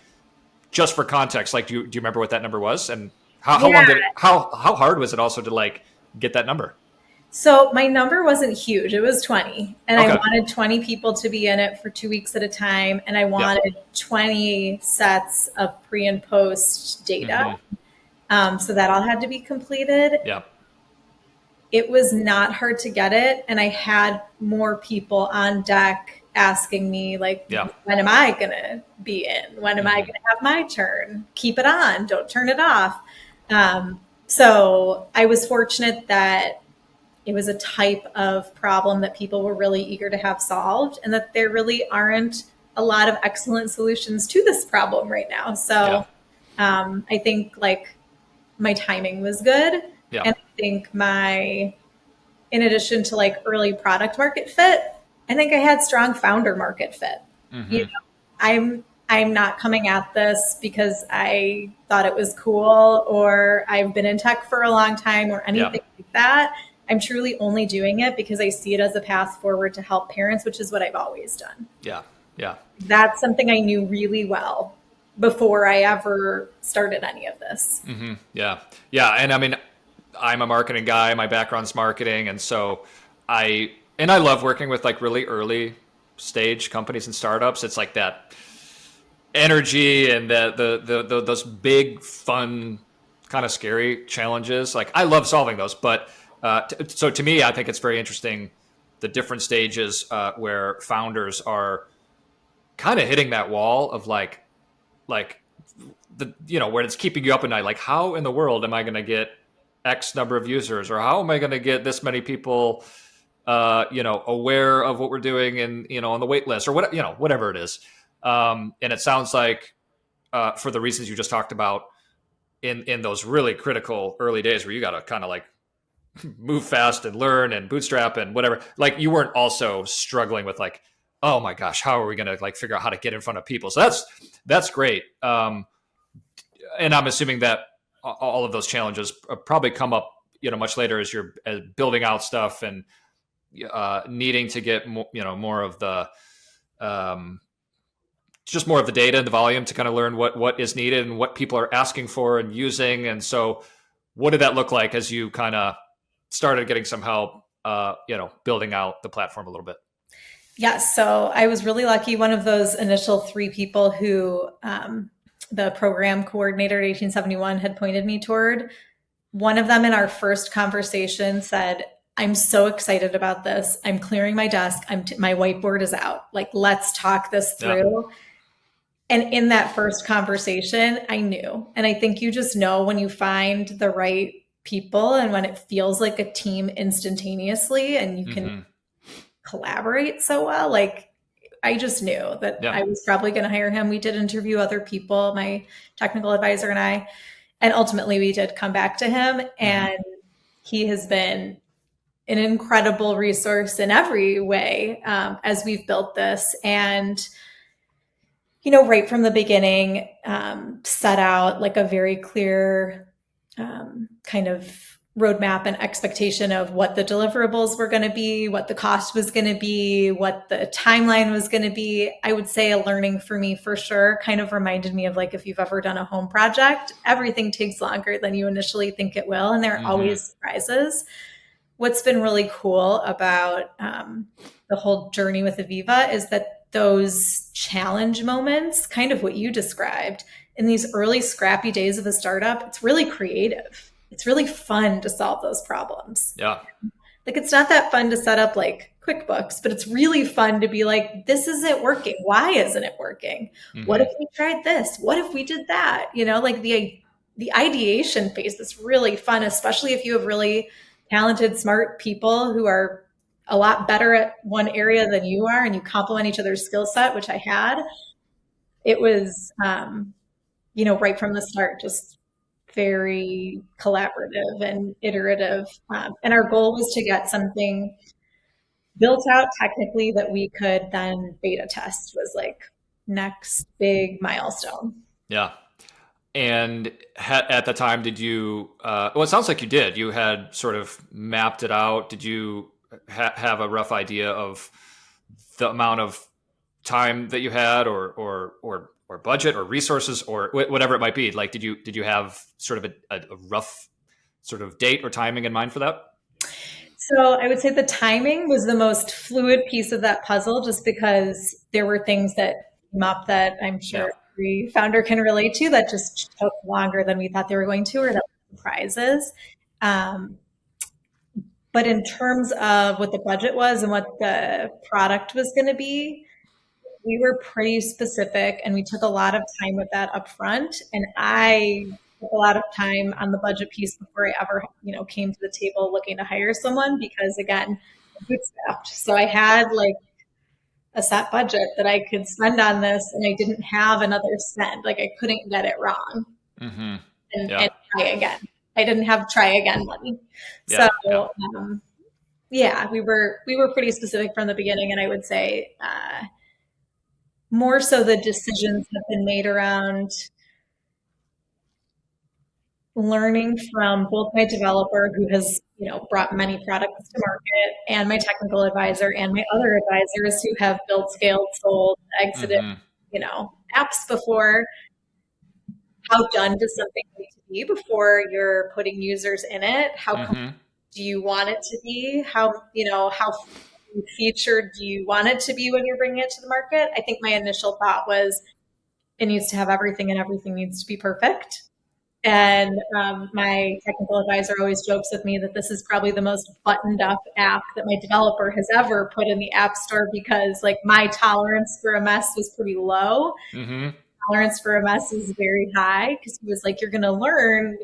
just for context, like, do you remember what that number was? And how hard was it also to like get that number? So my number wasn't huge. It was 20. And I wanted 20 people to be in it for 2 weeks at a time. And I wanted 20 sets of pre and post data. So that all had to be completed. It was not hard to get it. And I had more people on deck asking me like, when am I going to be in? When am I going to have my turn? Keep it on. Don't turn it off. So I was fortunate that it was a type of problem that people were really eager to have solved and that there really aren't a lot of excellent solutions to this problem right now. So I think like my timing was good. And I think in addition to like early product market fit, I think I had strong founder market fit. You know, I'm not coming at this because I thought it was cool or I've been in tech for a long time or anything like that. I'm truly only doing it because I see it as a path forward to help parents, which is what I've always done. That's something I knew really well before I ever started any of this. And I mean, I'm a marketing guy. My background's marketing. And so I love working with like really early stage companies and startups. It's like that energy and those big, fun, kind of scary challenges. Like I love solving those. But so to me, I think it's very interesting, the different stages where founders are kind of hitting that wall of like the, you know, where it's keeping you up at night. Like, how in the world am I going to get X number of users, or how am I going to get this many people, you know, aware of what we're doing and, you know, on the wait list or what, you know, whatever it is. And it sounds like for the reasons you just talked about in those really critical early days where you got to kind of like move fast and learn and bootstrap and whatever, like you weren't also struggling with like, oh my gosh, how are we going to like figure out how to get in front of people? So that's great. And I'm assuming that all of those challenges probably come up, you know, much later as you're building out stuff and needing to get more, more of the just more of the data and the volume to kind of learn what is needed and what people are asking for and using. And so what did that look like as you kind of started getting some help, building out the platform a little bit? Yes. So I was really lucky. One of those initial 3 people who the program coordinator at 1871 had pointed me toward, one of them in our first conversation said, I'm so excited about this. I'm clearing my desk. My whiteboard is out. Like, let's talk this through. Yeah. And in that first conversation, I knew. And I think you just know when you find the right people and when it feels like a team instantaneously and you can collaborate so well. Like, I just knew that I was probably going to hire him. We did interview other people, my technical advisor and I, and ultimately we did come back to him, and he has been an incredible resource in every way as we've built this. And right from the beginning, set out like a very clear kind of roadmap and expectation of what the deliverables were going to be, what the cost was going to be, what the timeline was going to be. I would say a learning for me for sure kind of reminded me of like, if you've ever done a home project, everything takes longer than you initially think it will. And there are always surprises. What's been really cool about the whole journey with Aviva is that those challenge moments, kind of what you described, in these early scrappy days of a startup, it's really creative. It's really fun to solve those problems. Yeah. Like, it's not that fun to set up like QuickBooks, but it's really fun to be like, this isn't working. Why isn't it working? What if we tried this? What if we did that? Like the ideation phase is really fun, especially if you have really talented, smart people who are a lot better at one area than you are, and you complement each other's skill set, which I had. It was, right from the start, just very collaborative and iterative. And our goal was to get something built out technically that we could then beta test, was like next big milestone. Yeah. And at the time, did you, well, it sounds like you did. You had sort of mapped it out. Did you have a rough idea of the amount of time that you had or budget or resources or whatever it might be? Like, did you have sort of a rough sort of date or timing in mind for that? So I would say the timing was the most fluid piece of that puzzle, just because there were things that came up that I'm sure every founder can relate to that just took longer than we thought they were going to, or that were surprises. But in terms of what the budget was and what the product was going to be, we were pretty specific, and we took a lot of time with that up front. And I took a lot of time on the budget piece before I ever, came to the table looking to hire someone, because again, bootstrapped. So I had like a set budget that I could spend on this, and I didn't have another spend. Like, I couldn't get it wrong and try again. I didn't have try again money. So we were pretty specific from the beginning, and I would say more so the decisions have been made around learning from both my developer, who has brought many products to market, and my technical advisor and my other advisors who have built, scaled, sold, exited apps before. How done does something need to be before you're putting users in it? How do you want it to be? How featured do you want it to be when you're bringing it to the market? I think my initial thought was it needs to have everything, and everything needs to be perfect. And my technical advisor always jokes with me that this is probably the most buttoned up app that my developer has ever put in the App Store, because like my tolerance for a mess was pretty low. Tolerance for a mess is very high, because he was like, you're going to learn,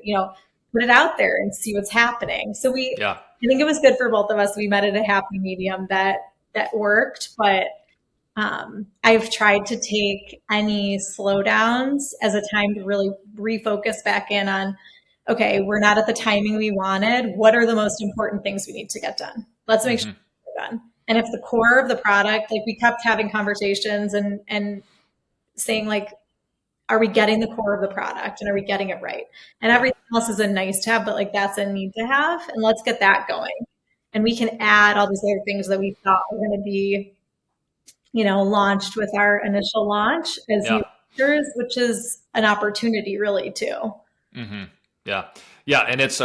put it out there and see what's happening. So I think it was good for both of us. We met at a happy medium that worked, but I've tried to take any slowdowns as a time to really refocus back in on, okay, we're not at the timing we wanted. What are the most important things we need to get done? Let's make sure they're done. And if the core of the product, like, we kept having conversations and saying like, are we getting the core of the product, and are we getting it right? And everything else is a nice to have, but like, that's a need to have, and let's get that going. And we can add all these other things that we thought were going to be, launched with our initial launch as new Yeah. features, which is an opportunity really too. Hmm. Yeah. Yeah. And it's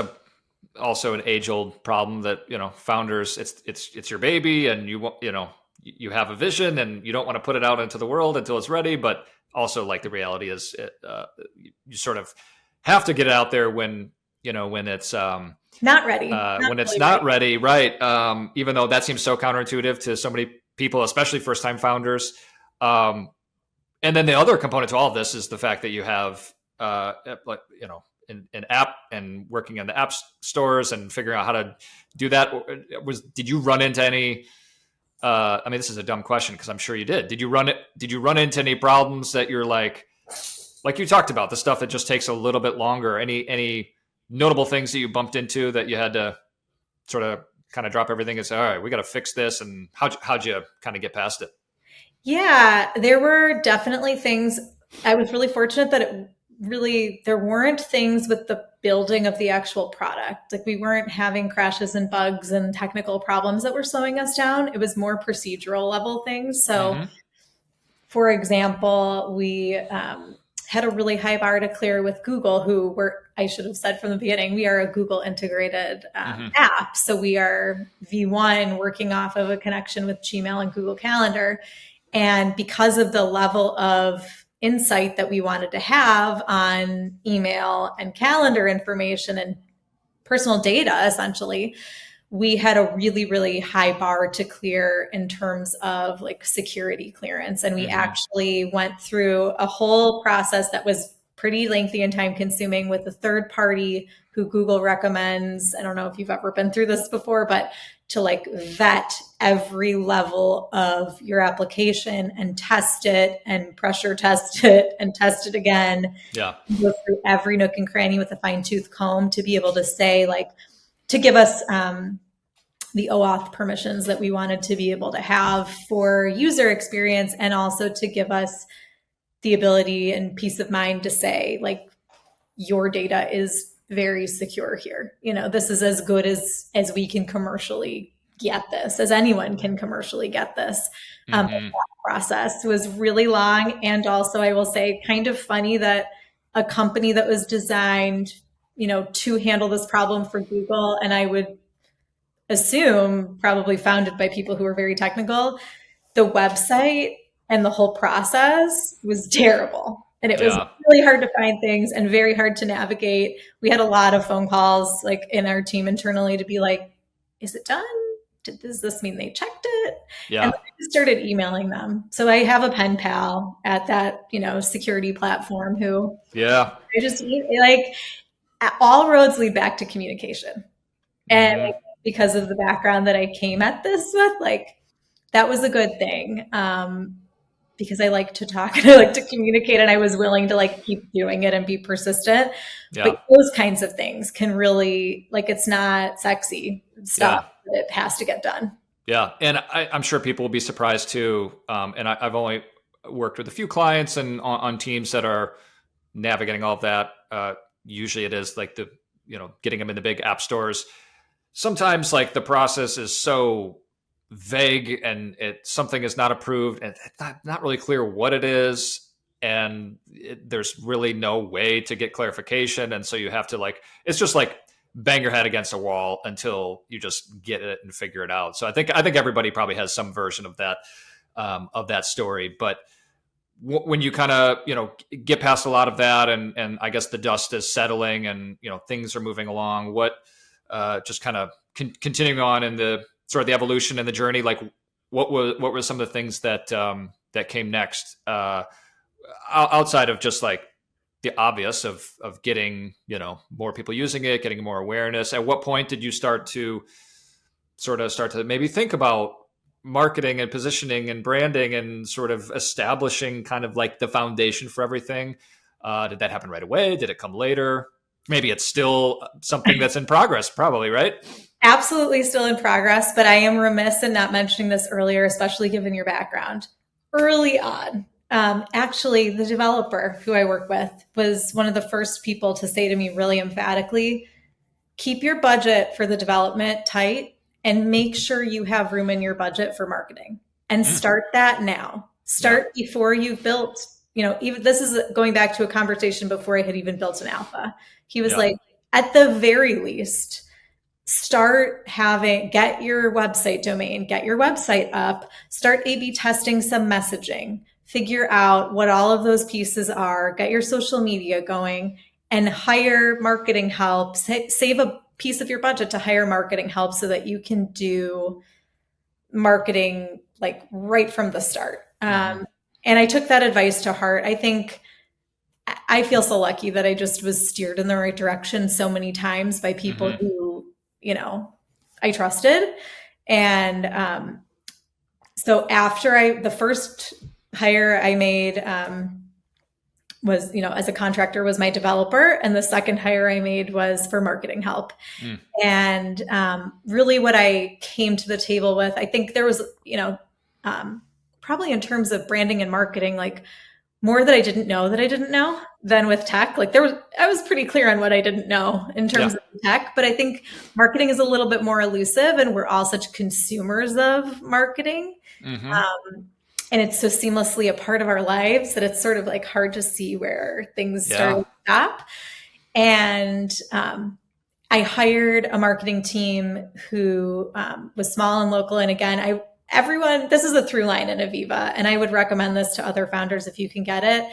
also an age old problem that, founders, it's your baby, and you have a vision and you don't want to put it out into the world until it's ready. But also, like, the reality is you sort of have to get it out there when it's, Not ready. when it's Really not ready. Right. Even though that seems so counterintuitive to so many people, especially first time founders. Um, and then the other component to all of this is the fact that you have, like, an app and working in the app stores and figuring out how to do that. Did you run into any, I mean, this is a dumb question because I'm sure you did. Did you run into any problems that you're like you talked about, the stuff that just takes a little bit longer? Any notable things that you bumped into that you had to sort of kind of drop everything and say, all right, we got to fix this? And how'd you kind of get past it? Yeah, there were definitely things. I was really fortunate that there weren't things with the building of the actual product. Like, we weren't having crashes and bugs and technical problems that were slowing us down. It was more procedural level things. So, Mm-hmm. for example, we had a really high bar to clear with Google, I should have said from the beginning, we are a Google integrated Mm-hmm. app. So we are V1 working off of a connection with Gmail and Google Calendar. And because of the level of insight that we wanted to have on email and calendar information and personal data, essentially, we had a really, really high bar to clear in terms of like security clearance. And we Mm-hmm. actually went through a whole process that was pretty lengthy and time consuming with a third party who Google recommends. I don't know if you've ever been through this before, but to like vet every level of your application and test it and pressure test it and test it again, Yeah. go through every nook and cranny with a fine tooth comb to be able to say, like, to give us the OAuth permissions that we wanted to be able to have for user experience, and also to give us the ability and peace of mind to say, like, your data is very secure here. This is as good as we can commercially get this, as anyone can commercially get this. Mm-hmm. That process was really long. And also, I will say, kind of funny that a company that was designed, to handle this problem for Google, and I would assume probably founded by people who are very technical, the website and the whole process was terrible. And it was Yeah. really hard to find things and very hard to navigate. We had a lot of phone calls, like, in our team internally, to be like, is it done? Does this mean they checked it? And Yeah. then I just started emailing them. So I have a pen pal at that, security platform who Yeah. I just, like, all roads lead back to communication. And Mm-hmm. because of the background that I came at this with, like, that was a good thing. Because I like to talk and I like to communicate, and I was willing to, like, keep doing it and be persistent. Yeah. But those kinds of things can really, like, it's not sexy stuff. Yeah. But it has to get done. Yeah. And I'm sure people will be surprised too. And I've only worked with a few clients and on teams that are navigating all of that. Usually it is like getting them in the big app stores. Sometimes, like, the process is so vague and something is not approved and it's not really clear what it is. And there's really no way to get clarification. And so you have to, like, it's just like bang your head against a wall until you just get it and figure it out. So I think everybody probably has some version of that story. But when you kind of, get past a lot of that and I guess the dust is settling and, things are moving along, what, just kind of continuing on in the sort of the evolution and the journey, like, what were some of the things that came next, outside of just like the obvious of getting, more people using it, getting more awareness? At what point did you start to maybe think about marketing and positioning and branding and sort of establishing kind of like the foundation for everything? Did that happen right away? Did it come later? Maybe it's still something that's in progress, probably, right? Absolutely still in progress, but I am remiss in not mentioning this earlier, especially given your background. Early on, actually, the developer who I work with was one of the first people to say to me really emphatically, keep your budget for the development tight and make sure you have room in your budget for marketing, and start that now. Start before you've built, even this is going back to a conversation before I had even built an alpha. He was like, at the very least, get your website domain, get your website up, start A/B testing some messaging, figure out what all of those pieces are, get your social media going, and hire marketing help. Save a piece of your budget to hire marketing help so that you can do marketing like right from the start. And I took that advice to heart. I feel so lucky that I just was steered in the right direction so many times by people who, I trusted. And so after the first hire I made was, as a contractor, was my developer. And the second hire I made was for marketing help. And really what I came to the table with, I think there was, probably in terms of branding and marketing, like more that I didn't know than with tech. Like I was pretty clear on what I didn't know in terms of tech, but I think marketing is a little bit more elusive, and we're all such consumers of marketing. And it's so seamlessly a part of our lives that it's sort of like hard to see where things start and stop. And I hired a marketing team who was small and local. And again, this is a through line in Aviva, and I would recommend this to other founders if you can get it.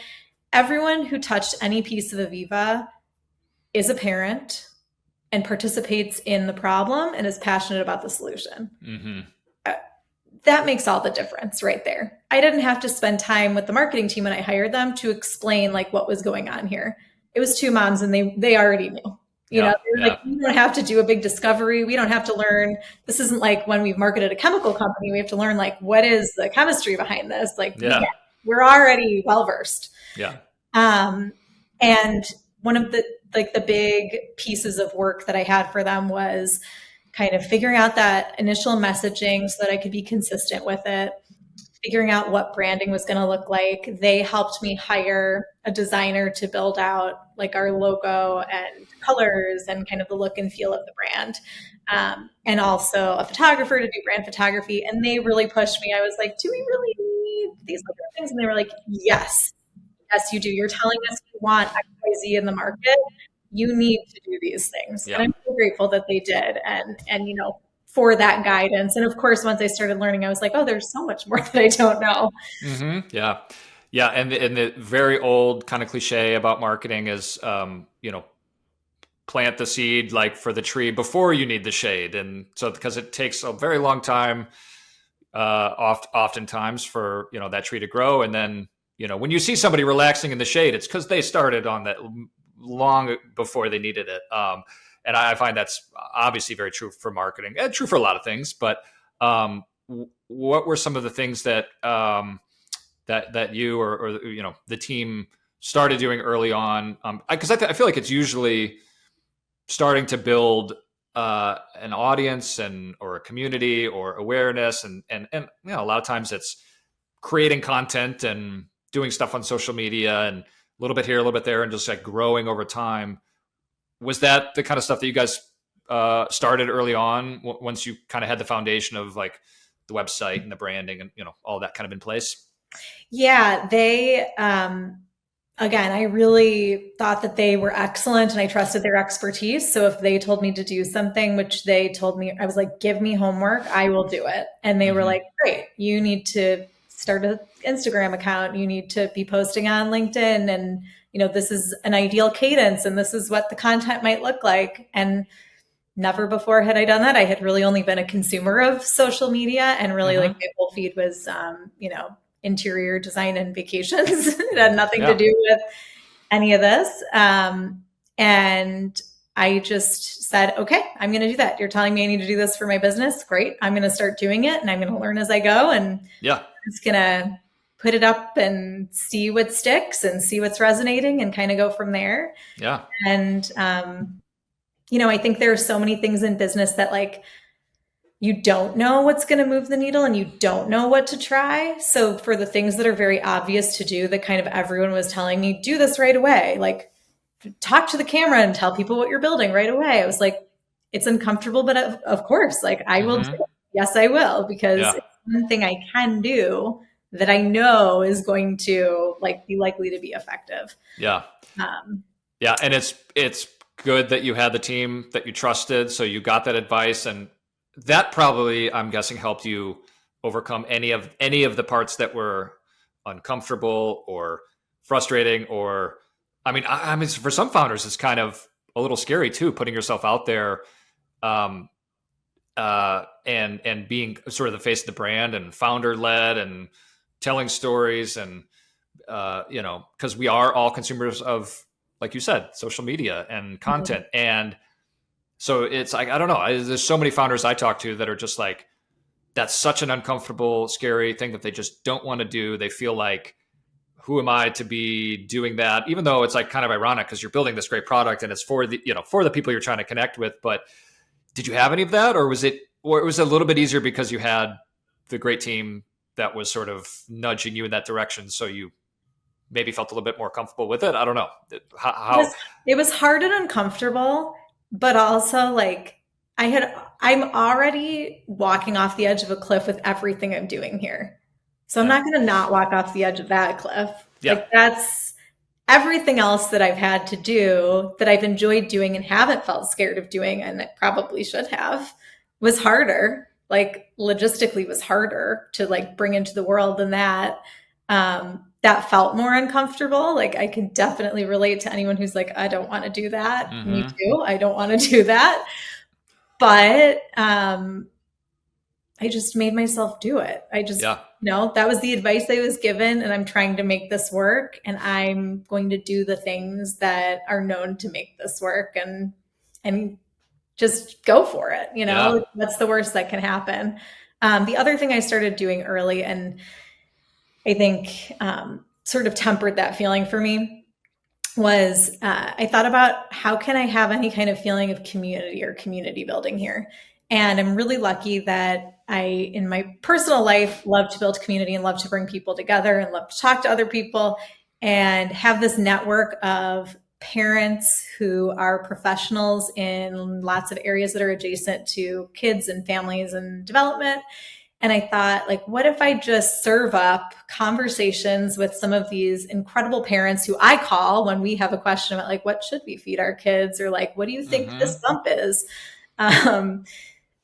Everyone who touched any piece of Aviva is a parent and participates in the problem and is passionate about the solution. That makes all the difference right there. I didn't have to spend time with the marketing team when I hired them to explain like what was going on here. It was two moms, and they already knew. They were like, we don't have to do a big discovery. We don't have to learn. This isn't like when we've marketed a chemical company. We have to learn like, what is the chemistry behind this? Like, we're already well-versed. And one of the big pieces of work that I had for them was kind of figuring out that initial messaging so that I could be consistent with it, figuring out what branding was going to look like. They helped me hire a designer to build out like our logo and colors and kind of the look and feel of the brand. And also a photographer to do brand photography. And they really pushed me. I was like, do we really need these other things? And they were like, yes, you do. You're telling us you want XYZ in the market. You need to do these things. And I'm so grateful that they did. And for that guidance. And of course, once I started learning, I was like, oh, there's so much more that I don't know. Yeah. And the very old kind of cliche about marketing is, plant the seed like for the tree before you need the shade. And so, because it takes a very long time, oftentimes for, that tree to grow. And then, when you see somebody relaxing in the shade, it's because they started on that long before they needed it. And I find that's obviously very true for marketing and true for a lot of things. But what were some of the things that that you or the team started doing early on? Because I feel like it's usually starting to build an audience or a community or awareness, and a lot of times it's creating content and doing stuff on social media and a little bit here, a little bit there, and just like growing over time. Was that the kind of stuff that you guys started early on once you kind of had the foundation of like the website and the branding and, all that kind of in place? Yeah, they, again, I really thought that they were excellent and I trusted their expertise. So if they told me to do something, which they told me, I was like, give me homework, I will do it. And they were like, great, you need to start an Instagram account. You need to be posting on LinkedIn, and this is an ideal cadence, and this is what the content might look like. And never before had I done that. I had really only been a consumer of social media, and really like my whole feed was, interior design and vacations. It had nothing to do with any of this. And I just said, okay, I'm going to do that. You're telling me I need to do this for my business. Great. I'm going to start doing it, and I'm going to learn as I go. And I'm just going to put it up and see what sticks and see what's resonating and kind of go from there. Yeah. And, I think there are so many things in business that like, you don't know what's going to move the needle and you don't know what to try. So for the things that are very obvious to do, that kind of everyone was telling me, do this right away. Like talk to the camera and tell people what you're building right away. I was like, it's uncomfortable, but of course, like I will do Hmm. it. Yes, I will, because Yeah. it's one thing I can do that I know is going to like be likely to be effective. Yeah. Um, Yeah. And it's good that you had the team that you trusted. So you got that advice, and that probably, I'm guessing, helped you overcome any of the parts that were uncomfortable or frustrating, or I mean, for some founders, it's kind of a little scary too, putting yourself out there, um, and being sort of the face of the brand and founder led and telling stories, and because we are all consumers of, like you said, social media and content. And so it's like, I don't know, there's so many founders I talk to that are just like, that's such an uncomfortable, scary thing that they just don't want to do. They feel like, who am I to be doing that? Even though it's like kind of ironic, because you're building this great product and it's for the people you're trying to connect with. But did you have any of that, or was it a little bit easier because you had the great team that was sort of nudging you in that direction, so you maybe felt a little bit more comfortable with it? I don't know it how. was it was hard and uncomfortable, but also like I'm already walking off the edge of a cliff with everything I'm doing here. So I'm Yeah, not going to not walk off the edge of that cliff. yeah. Like that's everything else that I've had to do that I've enjoyed doing and haven't felt scared of doing, and that probably should have, was harder. Like logistically was harder to like bring into the world than that. That felt more uncomfortable. Like I can definitely relate to anyone who's like, I don't want to do that. Me Hmm. too. I don't want to do that. But I just made myself do it. I just, Yeah. that was the advice I was given, and I'm trying to make this work, and I'm going to do the things that are known to make this work, and just go for it. Yeah. What's the worst that can happen? The other thing I started doing early, and I think sort of tempered that feeling for me, was I thought about how can I have any kind of feeling of community or community building here. And I'm really lucky that I, in my personal life, love to build community and love to bring people together and love to talk to other people and have this network of parents who are professionals in lots of areas that are adjacent to kids and families and development. And I thought, like, what if I just serve up conversations with some of these incredible parents who I call when we have a question about, like, what should we feed our kids? Or, like, what do you think this Hmm. bump is? Um,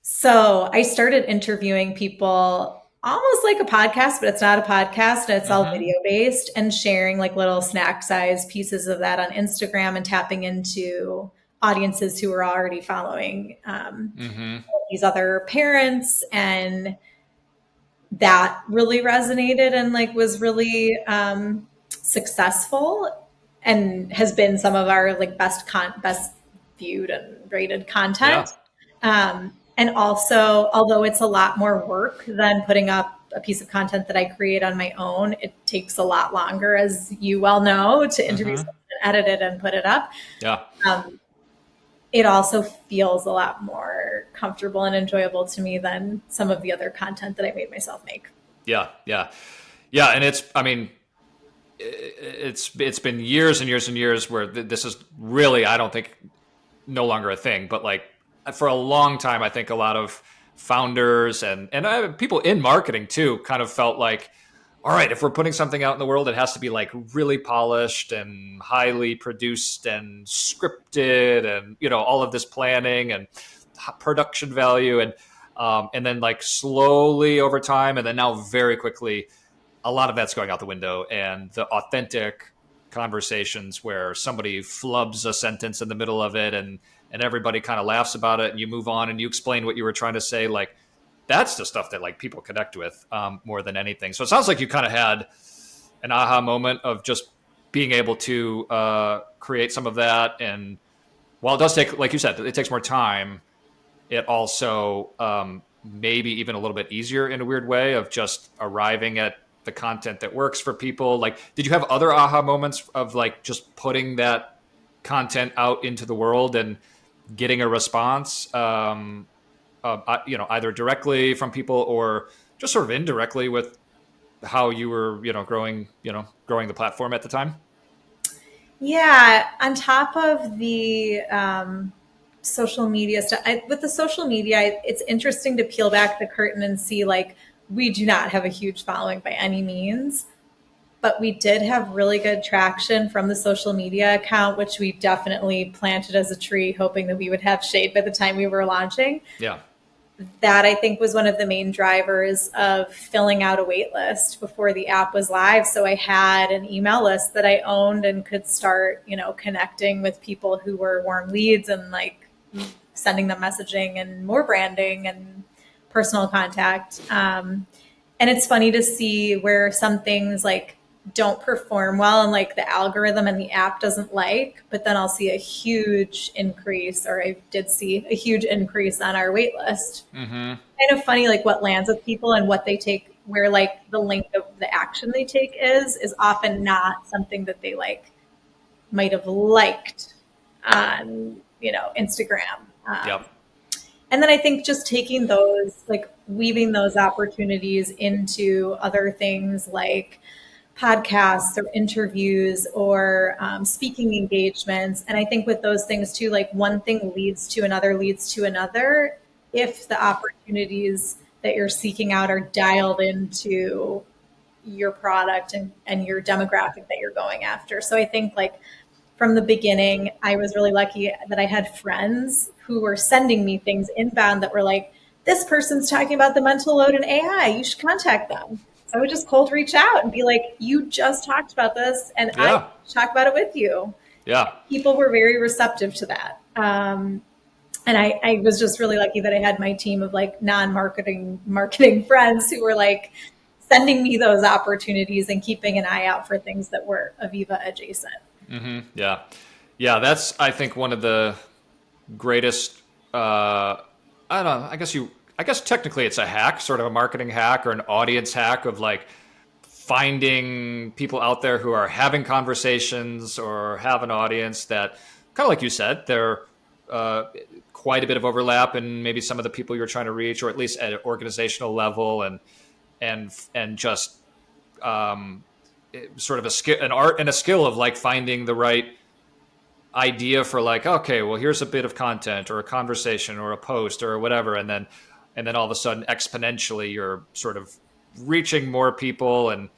so I started interviewing people almost like a podcast, but it's not a podcast and it's all Hmm. video based, and sharing like little snack size pieces of that on Instagram and tapping into audiences who are already following Hmm. these other parents. And that really resonated and like was really successful, and has been some of our like best viewed and rated content. Yeah. And also, although it's a lot more work than putting up a piece of content that I create on my own, it takes a lot longer, as you well know, to interview Hmm. someone and edit it and put it up. Yeah. um, it also feels a lot more comfortable and enjoyable to me than some of the other content that I made myself make. Yeah. Yeah. Yeah. And it's been years and years and years where this is really, I don't think, no longer a thing, but like for a long time, I think a lot of founders and people in marketing too kind of felt like, all right, if we're putting something out in the world, it has to be like really polished and highly produced and scripted, and all of this planning and production value, and then like slowly over time, and then now very quickly, a lot of that's going out the window, and the authentic conversations where somebody flubs a sentence in the middle of it, and everybody kind of laughs about it, and you move on and you explain what you were trying to say, like that's the stuff that like people connect with, more than anything. So it sounds like you kind of had an aha moment of just being able to create some of that. And while it does take, like you said, it takes more time, it also, maybe even a little bit easier in a weird way of just arriving at the content that works for people. Like, did you have other aha moments of like just putting that content out into the world and getting a response, either directly from people or just sort of indirectly with how you were, growing the platform at the time? Yeah, on top of the social media stuff. With the social media, it's interesting to peel back the curtain and see like we do not have a huge following by any means, but we did have really good traction from the social media account, which we definitely planted as a tree, hoping that we would have shade by the time we were launching. Yeah. That I think was one of the main drivers of filling out a wait list before the app was live. So I had an email list that I owned and could start, connecting with people who were warm leads and like sending them messaging and more branding and personal contact. And it's funny to see where some things like don't perform well and like the algorithm and the app doesn't like, but then I'll see a huge increase, or I did see a huge increase on our wait list. Kind of funny, like what lands with people and what they take, where like the length of the action they take is often not something that they like might have liked on, Instagram. Yep. And then I think just taking those, like weaving those opportunities into other things like podcasts or interviews or speaking engagements. And I think with those things too, like one thing leads to another, if the opportunities that you're seeking out are dialed into your product and your demographic that you're going after. So I think like from the beginning, I was really lucky that I had friends who were sending me things inbound that were like, this person's talking about the mental load in AI. You should contact them. So I would just cold reach out and be like, you just talked about this and I talk about it with you. Yeah. People were very receptive to that. And I was just really lucky that I had my team of like marketing friends who were like sending me those opportunities and keeping an eye out for things that were Aviva adjacent. Yeah. Yeah. That's, I think, one of the greatest, I don't know, I guess technically it's a hack, sort of a marketing hack or an audience hack of like finding people out there who are having conversations or have an audience that kind of like you said, they're quite a bit of overlap in maybe some of the people you're trying to reach, or at least at an organizational level and just sort of an art and a skill of like finding the right idea for like, okay, well, here's a bit of content or a conversation or a post or whatever. And then all of a sudden exponentially you're sort of reaching more people. And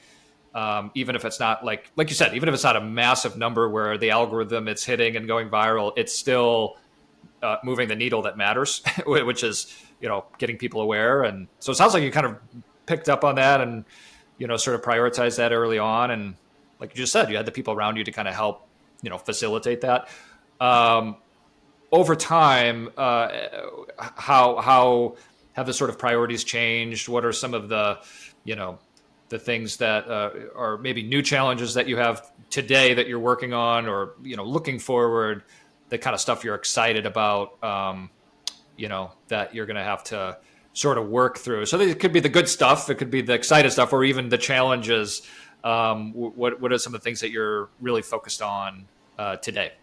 even if it's not like you said, even if it's not a massive number where the algorithm it's hitting and going viral, it's still moving the needle that matters, which is, getting people aware. And so it sounds like you kind of picked up on that and, sort of prioritize that early on. And like you just said, you had the people around you to kind of help, facilitate that. Over time, how have the sort of priorities changed? What are some of the, the things that are maybe new challenges that you have today that you're working on, or, looking forward, the kind of stuff you're excited about, that you're going to have to sort of work through? So it could be the good stuff, it could be the excited stuff, or even the challenges. What are some of the things that you're really focused on today?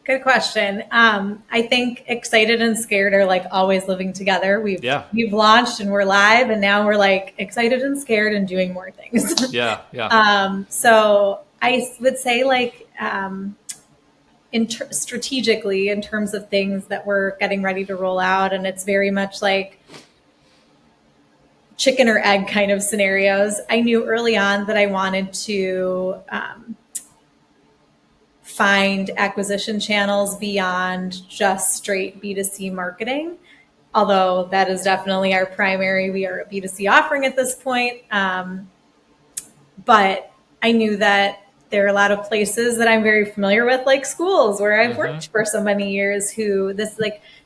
Good question. I think excited and scared are like always living together. We've launched and we're live, and now we're like excited and scared and doing more things. Yeah. So I would say like strategically in terms of things that we're getting ready to roll out, and it's very much like chicken or egg kind of scenarios. I knew early on that I wanted to find acquisition channels beyond just straight B2C marketing, although that is definitely our primary. We are a B2C offering at this point. But I knew that there are a lot of places that I'm very familiar with, like schools where I've worked for so many years,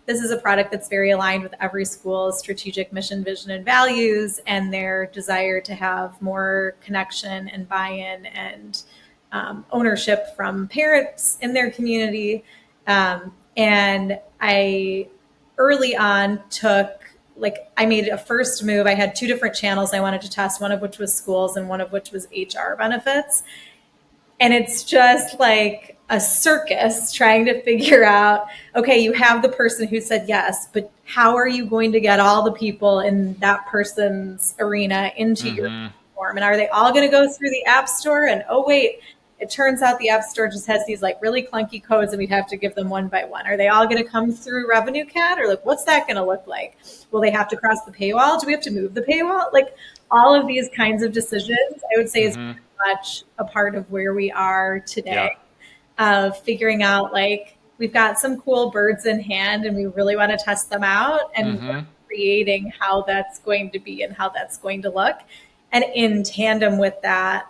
this is a product that's very aligned with every school's strategic mission, vision, and values, and their desire to have more connection and buy-in and ownership from parents in their community. And I early on I made a first move. I had two different channels I wanted to test, one of which was schools and one of which was HR benefits. And it's just like a circus trying to figure out, okay, you have the person who said yes, but how are you going to get all the people in that person's arena into your platform? And are they all going to go through the app store? And oh, wait, it turns out the App Store just has these like really clunky codes and we'd have to give them one by one. Are they all going to come through Revenue Cat, or like, what's that going to look like? Will they have to cross the paywall? Do we have to move the paywall? Like all of these kinds of decisions, I would say is pretty much a part of where we are today, of figuring out like, we've got some cool birds in hand and we really want to test them out, and creating how that's going to be and how that's going to look. And in tandem with that,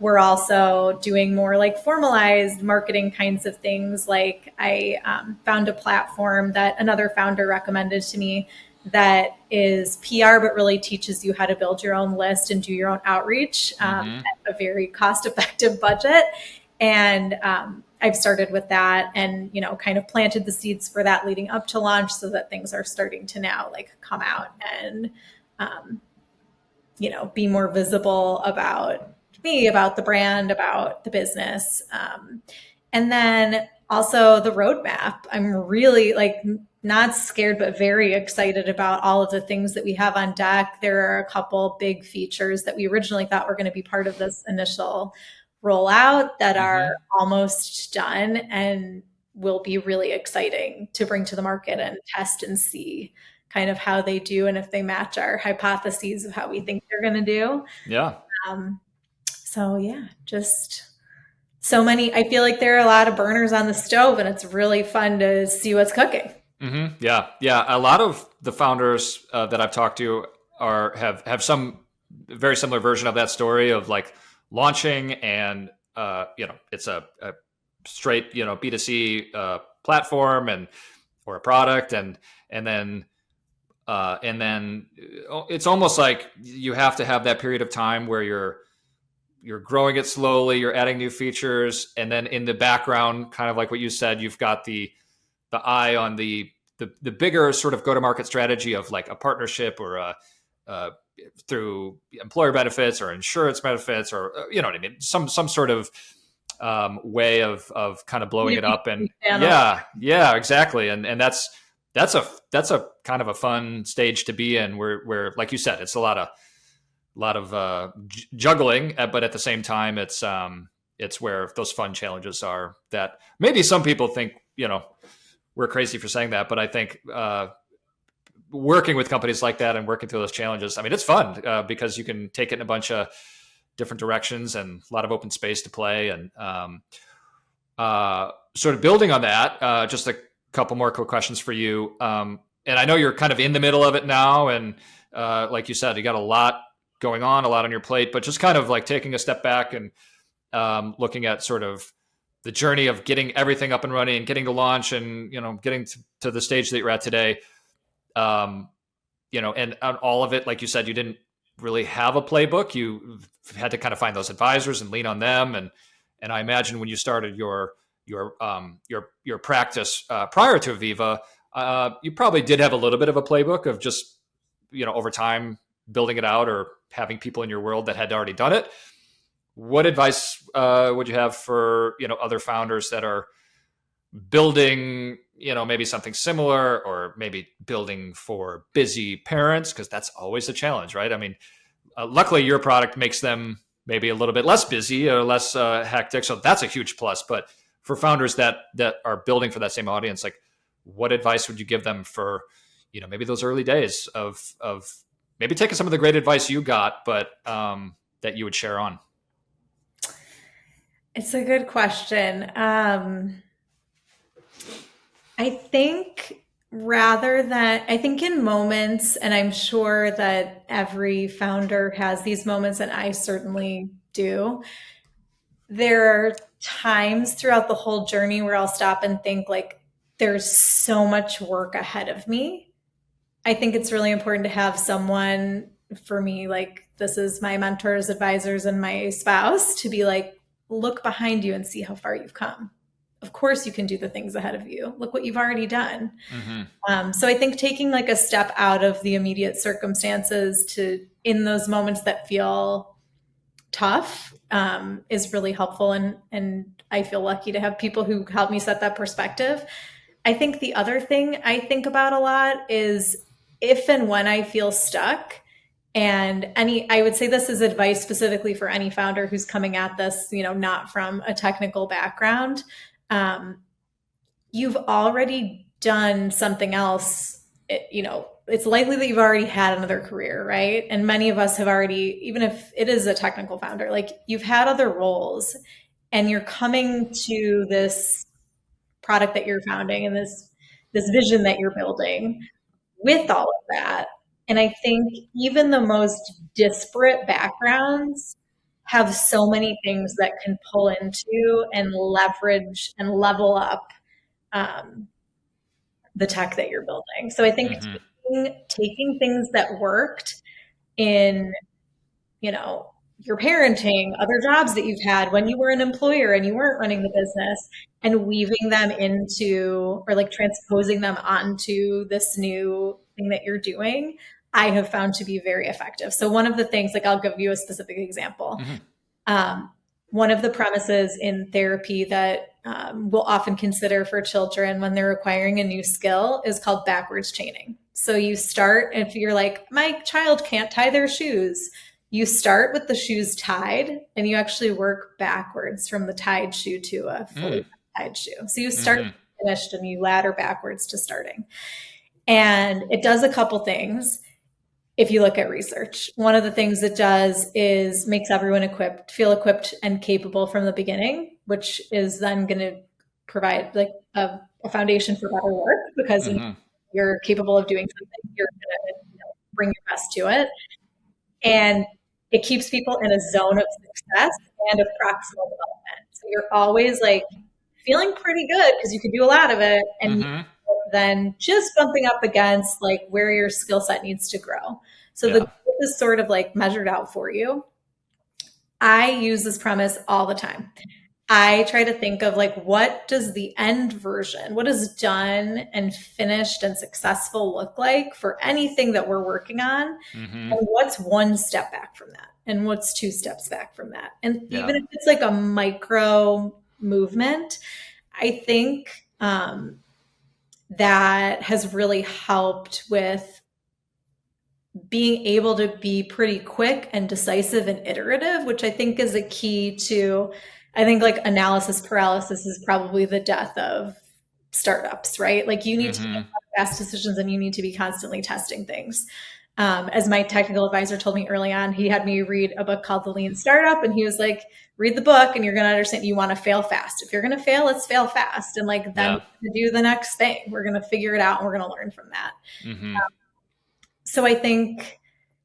we're also doing more like formalized marketing kinds of things. Like I found a platform that another founder recommended to me that is PR, but really teaches you how to build your own list and do your own outreach at a very cost-effective budget. And I've started with that and, you know, kind of planted the seeds for that leading up to launch, so that things are starting to now like come out and, you know, be more visible about me, about the brand, about the business. And then also the roadmap. I'm really like not scared, but very excited about all of the things that we have on deck. There are a couple big features that we originally thought were going to be part of this initial rollout that are almost done and will be really exciting to bring to the market and test and see kind of how they do and if they match our hypotheses of how we think they're going to do. Yeah. So yeah, just so many. I feel like there are a lot of burners on the stove, and it's really fun to see what's cooking. Yeah. A lot of the founders that I've talked to have some very similar version of that story of like launching, and you know, it's a straight, you know, B2C platform or a product, and then it's almost like you have to have that period of time where you're growing it slowly, you're adding new features, and then in the background, kind of like what you said, you've got the eye on the bigger sort of go-to-market strategy of like a partnership or through employer benefits or insurance benefits, or you know what I mean, some sort of way of kind of blowing it up. And yeah, exactly. And that's a kind of a fun stage to be in, where like you said, it's a lot of juggling, but at the same time, it's where those fun challenges are that maybe some people think, you know, we're crazy for saying that, but I think working with companies like that and working through those challenges, I mean, it's fun because you can take it in a bunch of different directions and a lot of open space to play. And sort of building on that, just a couple more quick questions for you. And I know you're kind of in the middle of it now, and like you said, you got a lot going on, a lot on your plate, but just kind of like taking a step back and looking at sort of the journey of getting everything up and running and getting to launch and, you know, getting to the stage that you're at today. You know, and on all of it, like you said, you didn't really have a playbook. You had to kind of find those advisors and lean on them. And I imagine when you started your practice prior to Aviva, you probably did have a little bit of a playbook of just, you know, over time building it out or having people in your world that had already done it. What advice would you have for, you know, other founders that are building, you know, maybe something similar, or maybe building for busy parents? Because that's always a challenge, right? I mean, luckily your product makes them maybe a little bit less busy or less hectic, so that's a huge plus. But for founders that are building for that same audience, like, what advice would you give them for, you know, maybe those early days of maybe taking some of the great advice you got, but that you would share on? It's a good question. I think I think in moments, and I'm sure that every founder has these moments, and I certainly do, there are times throughout the whole journey where I'll stop and think like, there's so much work ahead of me. I think it's really important to have someone, for me, like this is my mentors, advisors, and my spouse, to be like, look behind you and see how far you've come. Of course you can do the things ahead of you. Look what you've already done. So I think taking like a step out of the immediate circumstances to in those moments that feel tough is really helpful. And I feel lucky to have people who help me set that perspective. I think the other thing I think about a lot is if and when I feel stuck, And I would say this is advice specifically for any founder who's coming at this, not from a technical background. You've already done something else. It's likely that you've already had another career, right? And many of us have already, even if it is a technical founder, like you've had other roles and you're coming to this product that you're founding and this vision that you're building with all of that. And I think even the most disparate backgrounds have so many things that can pull into and leverage and level up um, the tech that you're building. So I think taking things that worked in, your parenting, other jobs that you've had when you were an employer and you weren't running the business, and weaving them into, or like transposing them onto this new thing that you're doing, I have found to be very effective. So one of the things, like I'll give you a specific example. One of the premises in therapy that we'll often consider for children when they're acquiring a new skill is called backwards chaining. So you start, if you're like, my child can't tie their shoes, you start with the shoes tied and you actually work backwards from the tied shoe to a fully tied shoe. So you start finished and you ladder backwards to starting. And it does a couple things. If you look at research, one of the things it does is makes everyone feel equipped and capable from the beginning, which is then going to provide like a foundation for better work, because you're capable of doing something, you're going to bring your best to it. And it keeps people in a zone of success and of proximal development. So you're always like feeling pretty good because you can do a lot of it, and then just bumping up against like where your skill set needs to grow. So the growth is sort of like measured out for you. I use this premise all the time. I try to think of like, what does the end version, what does done and finished and successful look like for anything that we're working on? And what's one step back from that? And what's two steps back from that? And even if it's like a micro movement, I think that has really helped with being able to be pretty quick and decisive and iterative, which I think is a key to, I think like analysis paralysis is probably the death of startups, right? Like you need to make fast decisions and you need to be constantly testing things. As my technical advisor told me early on, he had me read a book called The Lean Startup, and he was like, read the book and you're going to understand you want to fail fast. If you're going to fail, let's fail fast. And like, then do the next thing. We're going to figure it out and we're going to learn from that. So I think,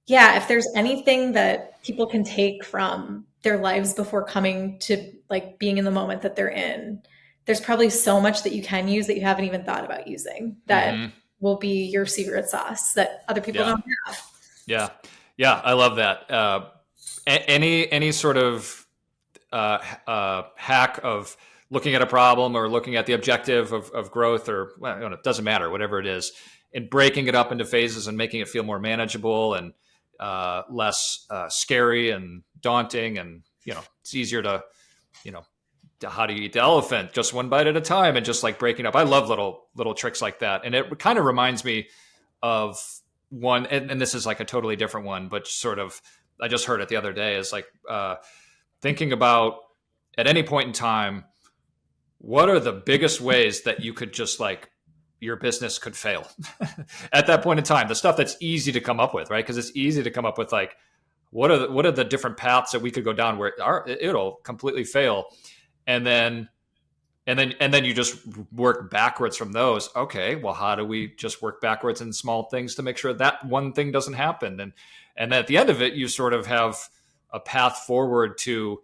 if there's anything that people can take from their lives before coming to like being in the moment that they're in, there's probably so much that you can use that you haven't even thought about using that will be your secret sauce that other people don't have. Yeah. I love that. Any sort of hack of looking at a problem or looking at the objective of growth, or it doesn't matter, whatever it is, and breaking it up into phases and making it feel more manageable and less scary and daunting. And, it's easier to, how do you eat the elephant? Just one bite at a time, and just like breaking up. I love little tricks like that. And it kind of reminds me of one, and this is like a totally different one, but sort of, I just heard it the other day, is like thinking about at any point in time, what are the biggest ways that you could just like, your business could fail at that point in time, the stuff that's easy to come up with, right? Because it's easy to come up with like, what are the different paths that we could go down where it'll completely fail. And then you just work backwards from those. Okay, well, how do we just work backwards in small things to make sure that one thing doesn't happen? And at the end of it, you sort of have a path forward to,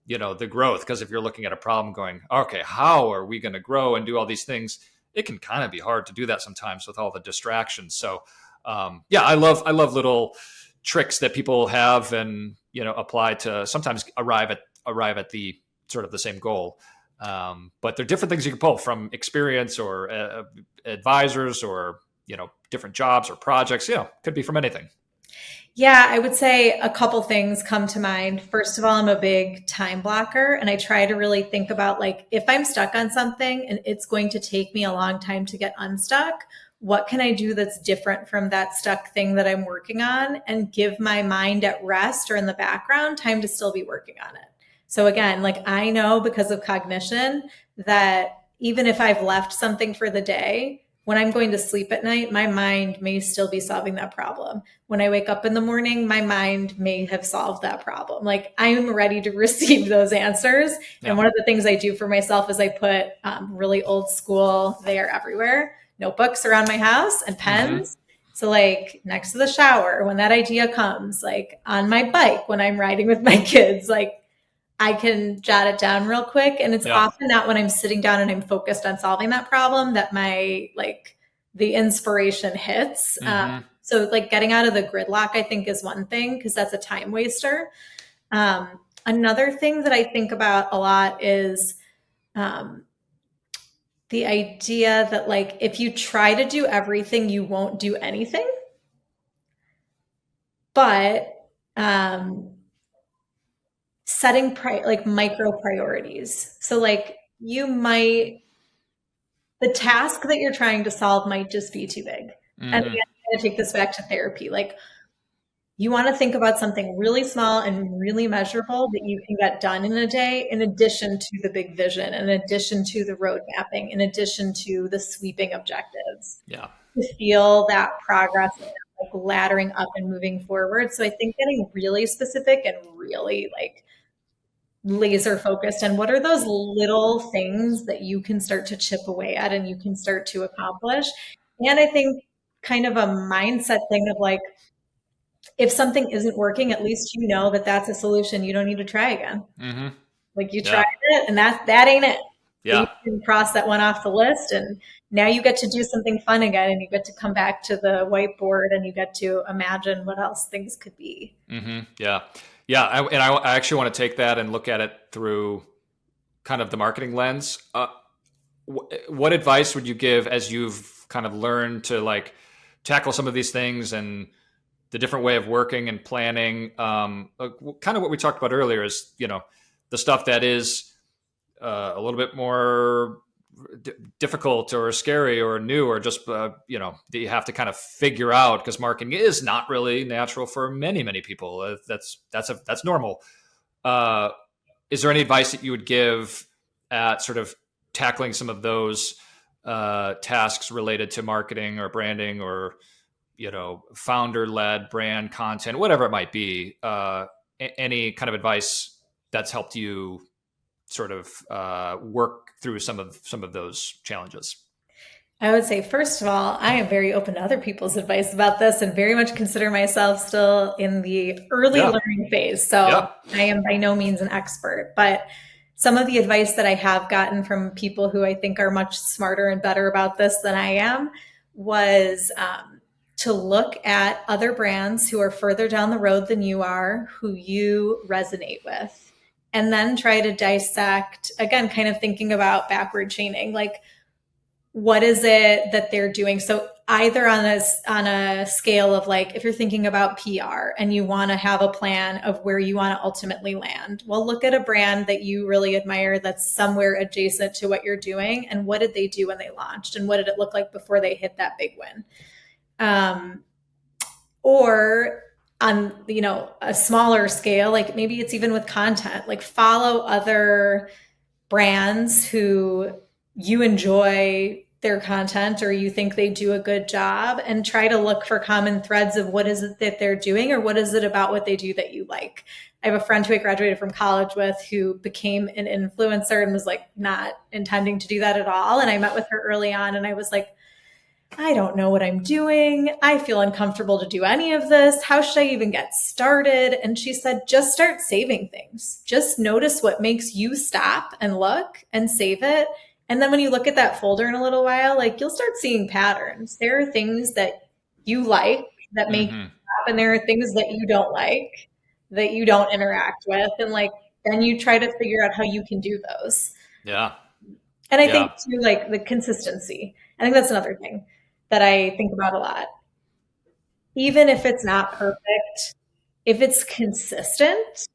the growth. Because if you're looking at a problem going, okay, how are we going to grow and do all these things? It can kind of be hard to do that sometimes with all the distractions. So, I love little tricks that people have and, apply to sometimes arrive at the sort of the same goal. But they're different things you can pull from experience or advisors or, different jobs or projects, could be from anything. Yeah, I would say a couple things come to mind. First of all, I'm a big time blocker, and I try to really think about like, if I'm stuck on something and it's going to take me a long time to get unstuck, what can I do that's different from that stuck thing that I'm working on, and give my mind at rest or in the background time to still be working on it. So again, like I know because of cognition that even if I've left something for the day, when I'm going to sleep at night, my mind may still be solving that problem. When I wake up in the morning, my mind may have solved that problem. Like I'm ready to receive those answers. Yeah. And one of the things I do for myself is I put really old school, they are everywhere, notebooks around my house and pens. So like next to the shower, when that idea comes, like on my bike, when I'm riding with my kids, like I can jot it down real quick. And it's often not when I'm sitting down and I'm focused on solving that problem that my, like the inspiration hits. So like getting out of the gridlock, I think is one thing, because that's a time waster. Another thing that I think about a lot is the idea that like, if you try to do everything, you won't do anything. But, setting like micro priorities. So like the task that you're trying to solve might just be too big. And again, I'm going to take this back to therapy. Like you want to think about something really small and really measurable that you can get done in a day, in addition to the big vision, in addition to the road mapping, in addition to the sweeping objectives. Yeah. To feel that progress, like laddering up and moving forward. So I think getting really specific and really like laser focused on what are those little things that you can start to chip away at and you can start to accomplish. And I think kind of a mindset thing of like, if something isn't working, at least you know that that's a solution. You don't need to try again. Like you tried it and that ain't it. So you can cross that one off the list, and now you get to do something fun again, and you get to come back to the whiteboard and you get to imagine what else things could be. Yeah. I actually want to take that and look at it through kind of the marketing lens. What advice would you give as you've kind of learned to like tackle some of these things and the different way of working and planning? Kind of what we talked about earlier is, the stuff that is a little bit more difficult or scary or new, or just that you have to kind of figure out, because marketing is not really natural for many people. That's normal. Is there any advice that you would give at sort of tackling some of those tasks related to marketing or branding or founder-led brand content, whatever it might be? Any kind of advice that's helped you sort of work through some of those challenges? I would say, first of all, I am very open to other people's advice about this and very much consider myself still in the early learning phase. So I am by no means an expert, but some of the advice that I have gotten from people who I think are much smarter and better about this than I am was to look at other brands who are further down the road than you are, who you resonate with, and then try to dissect, again, kind of thinking about backward chaining, like what is it that they're doing? So either on a scale of like, if you're thinking about PR and you want to have a plan of where you want to ultimately land, well, look at a brand that you really admire that's somewhere adjacent to what you're doing, and what did they do when they launched, and what did it look like before they hit that big win? Or on, a smaller scale, like maybe it's even with content, like follow other brands who you enjoy their content or you think they do a good job, and try to look for common threads of what is it that they're doing, or what is it about what they do that you like. I have a friend who I graduated from college with who became an influencer and was like not intending to do that at all. And I met with her early on and I was like, I don't know what I'm doing. I feel uncomfortable to do any of this. How should I even get started? And she said, just start saving things. Just notice what makes you stop and look and save it. And then when you look at that folder in a little while, like you'll start seeing patterns. There are things that you like that make you stop, and there are things that you don't like that you don't interact with. And like, then you try to figure out how you can do those. Yeah. And I think too, like the consistency. I think that's another thing that I think about a lot. Even if it's not perfect, if it's consistent,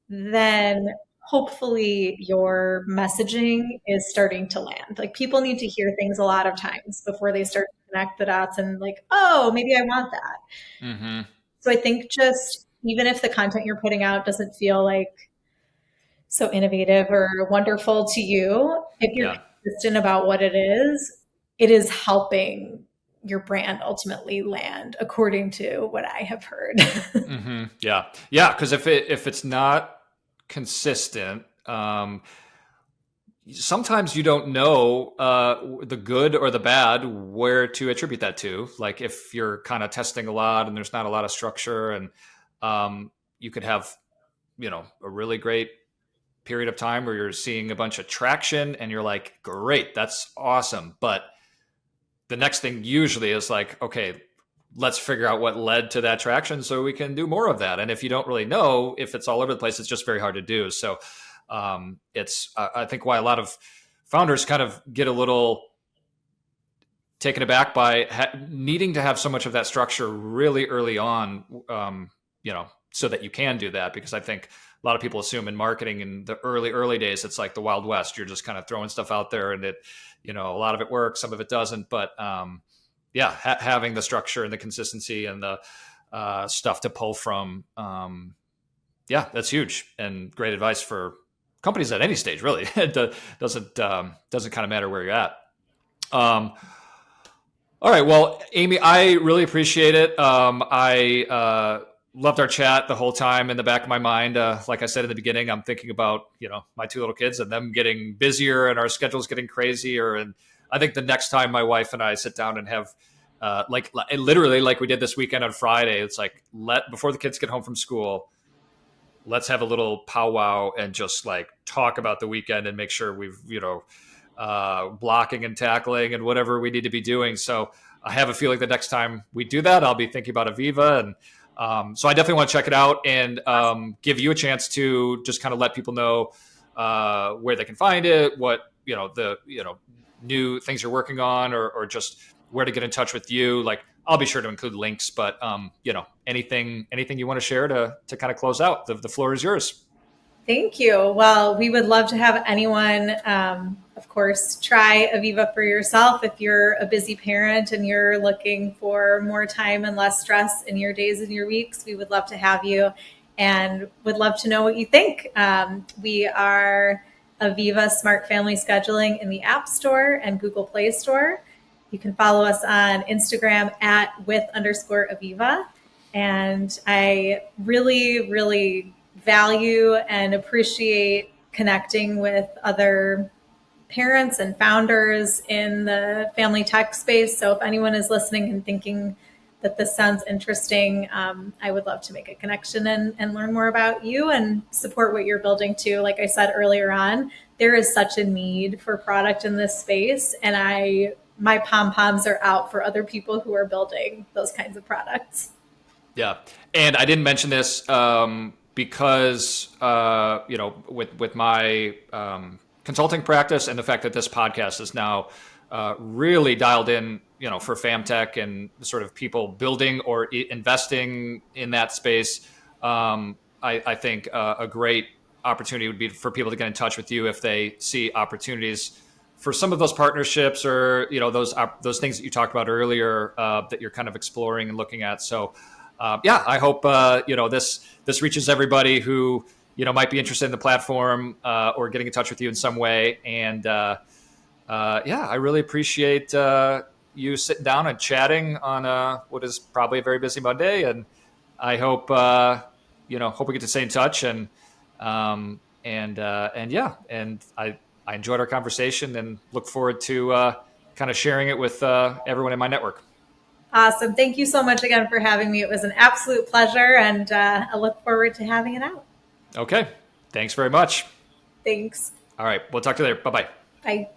then hopefully your messaging is starting to land. Like people need to hear things a lot of times before they start to connect the dots and like, oh, maybe I want that. Mm-hmm. So I think just even if the content you're putting out doesn't feel like so innovative or wonderful to you, if you're Yeah. consistent about what it is helping your brand ultimately land, according to what I have heard. Mm-hmm. Yeah. Yeah. Because if it's not consistent, sometimes you don't know the good or the bad where to attribute that to. Like if you're kind of testing a lot and there's not a lot of structure, and you could have a really great period of time where you're seeing a bunch of traction and you're like, great, that's awesome. But the next thing usually is like, okay, let's figure out what led to that traction so we can do more of that. And if you don't really know, if it's all over the place, it's just very hard to do. So it's I think why a lot of founders kind of get a little taken aback by needing to have so much of that structure really early on, so that you can do that. Because I think a lot of people assume in marketing in the early days, it's like the Wild West. You're just kind of throwing stuff out there, and a lot of it works, some of it doesn't. But having the structure and the consistency and the stuff to pull from, that's huge and great advice for companies at any stage, really. It doesn't kind of matter where you're at. All right. Well, Amy, I really appreciate it. I loved our chat the whole time. In the back of my mind, like I said in the beginning, I'm thinking about, my two little kids and them getting busier and our schedules getting crazier. And I think the next time my wife and I sit down and have literally like we did this weekend on Friday, it's like before the kids get home from school, let's have a little powwow and just like talk about the weekend and make sure we've, blocking and tackling and whatever we need to be doing. So I have a feeling the next time we do that, I'll be thinking about Aviva. And so I definitely want to check it out and give you a chance to just kind of let people know where they can find it, what, the new things you're working on, or just where to get in touch with you. Like I'll be sure to include links, but anything you want to share to kind of close out, the floor is yours. Thank you. Well, we would love to have anyone, of course, try Aviva for yourself. If you're a busy parent and you're looking for more time and less stress in your days and your weeks, we would love to have you and would love to know what you think. We are Aviva Smart Family Scheduling in the App Store and Google Play Store. You can follow us on Instagram @with_Aviva. And I really, really value and appreciate connecting with other parents and founders in the family tech space. So if anyone is listening and thinking that this sounds interesting, I would love to make a connection and learn more about you and support what you're building too. Like I said earlier on, there is such a need for product in this space, and my pom-poms are out for other people who are building those kinds of products. Yeah. And I didn't mention this because, with my consulting practice and the fact that this podcast is now really dialed in, for FamTech and sort of people building or investing in that space, I think a great opportunity would be for people to get in touch with you if they see opportunities for some of those partnerships or, those things that you talked about earlier that you're kind of exploring and looking at. So, I hope, this reaches everybody who, might be interested in the platform or getting in touch with you in some way. And I really appreciate you sitting down and chatting on what is probably a very busy Monday. And I hope, hope we get to stay in touch. And I enjoyed our conversation and look forward to kind of sharing it with everyone in my network. Awesome. Thank you so much again for having me. It was an absolute pleasure, and I look forward to having it out. Okay. Thanks very much. Thanks. All right. We'll talk to you later. Bye-bye. Bye.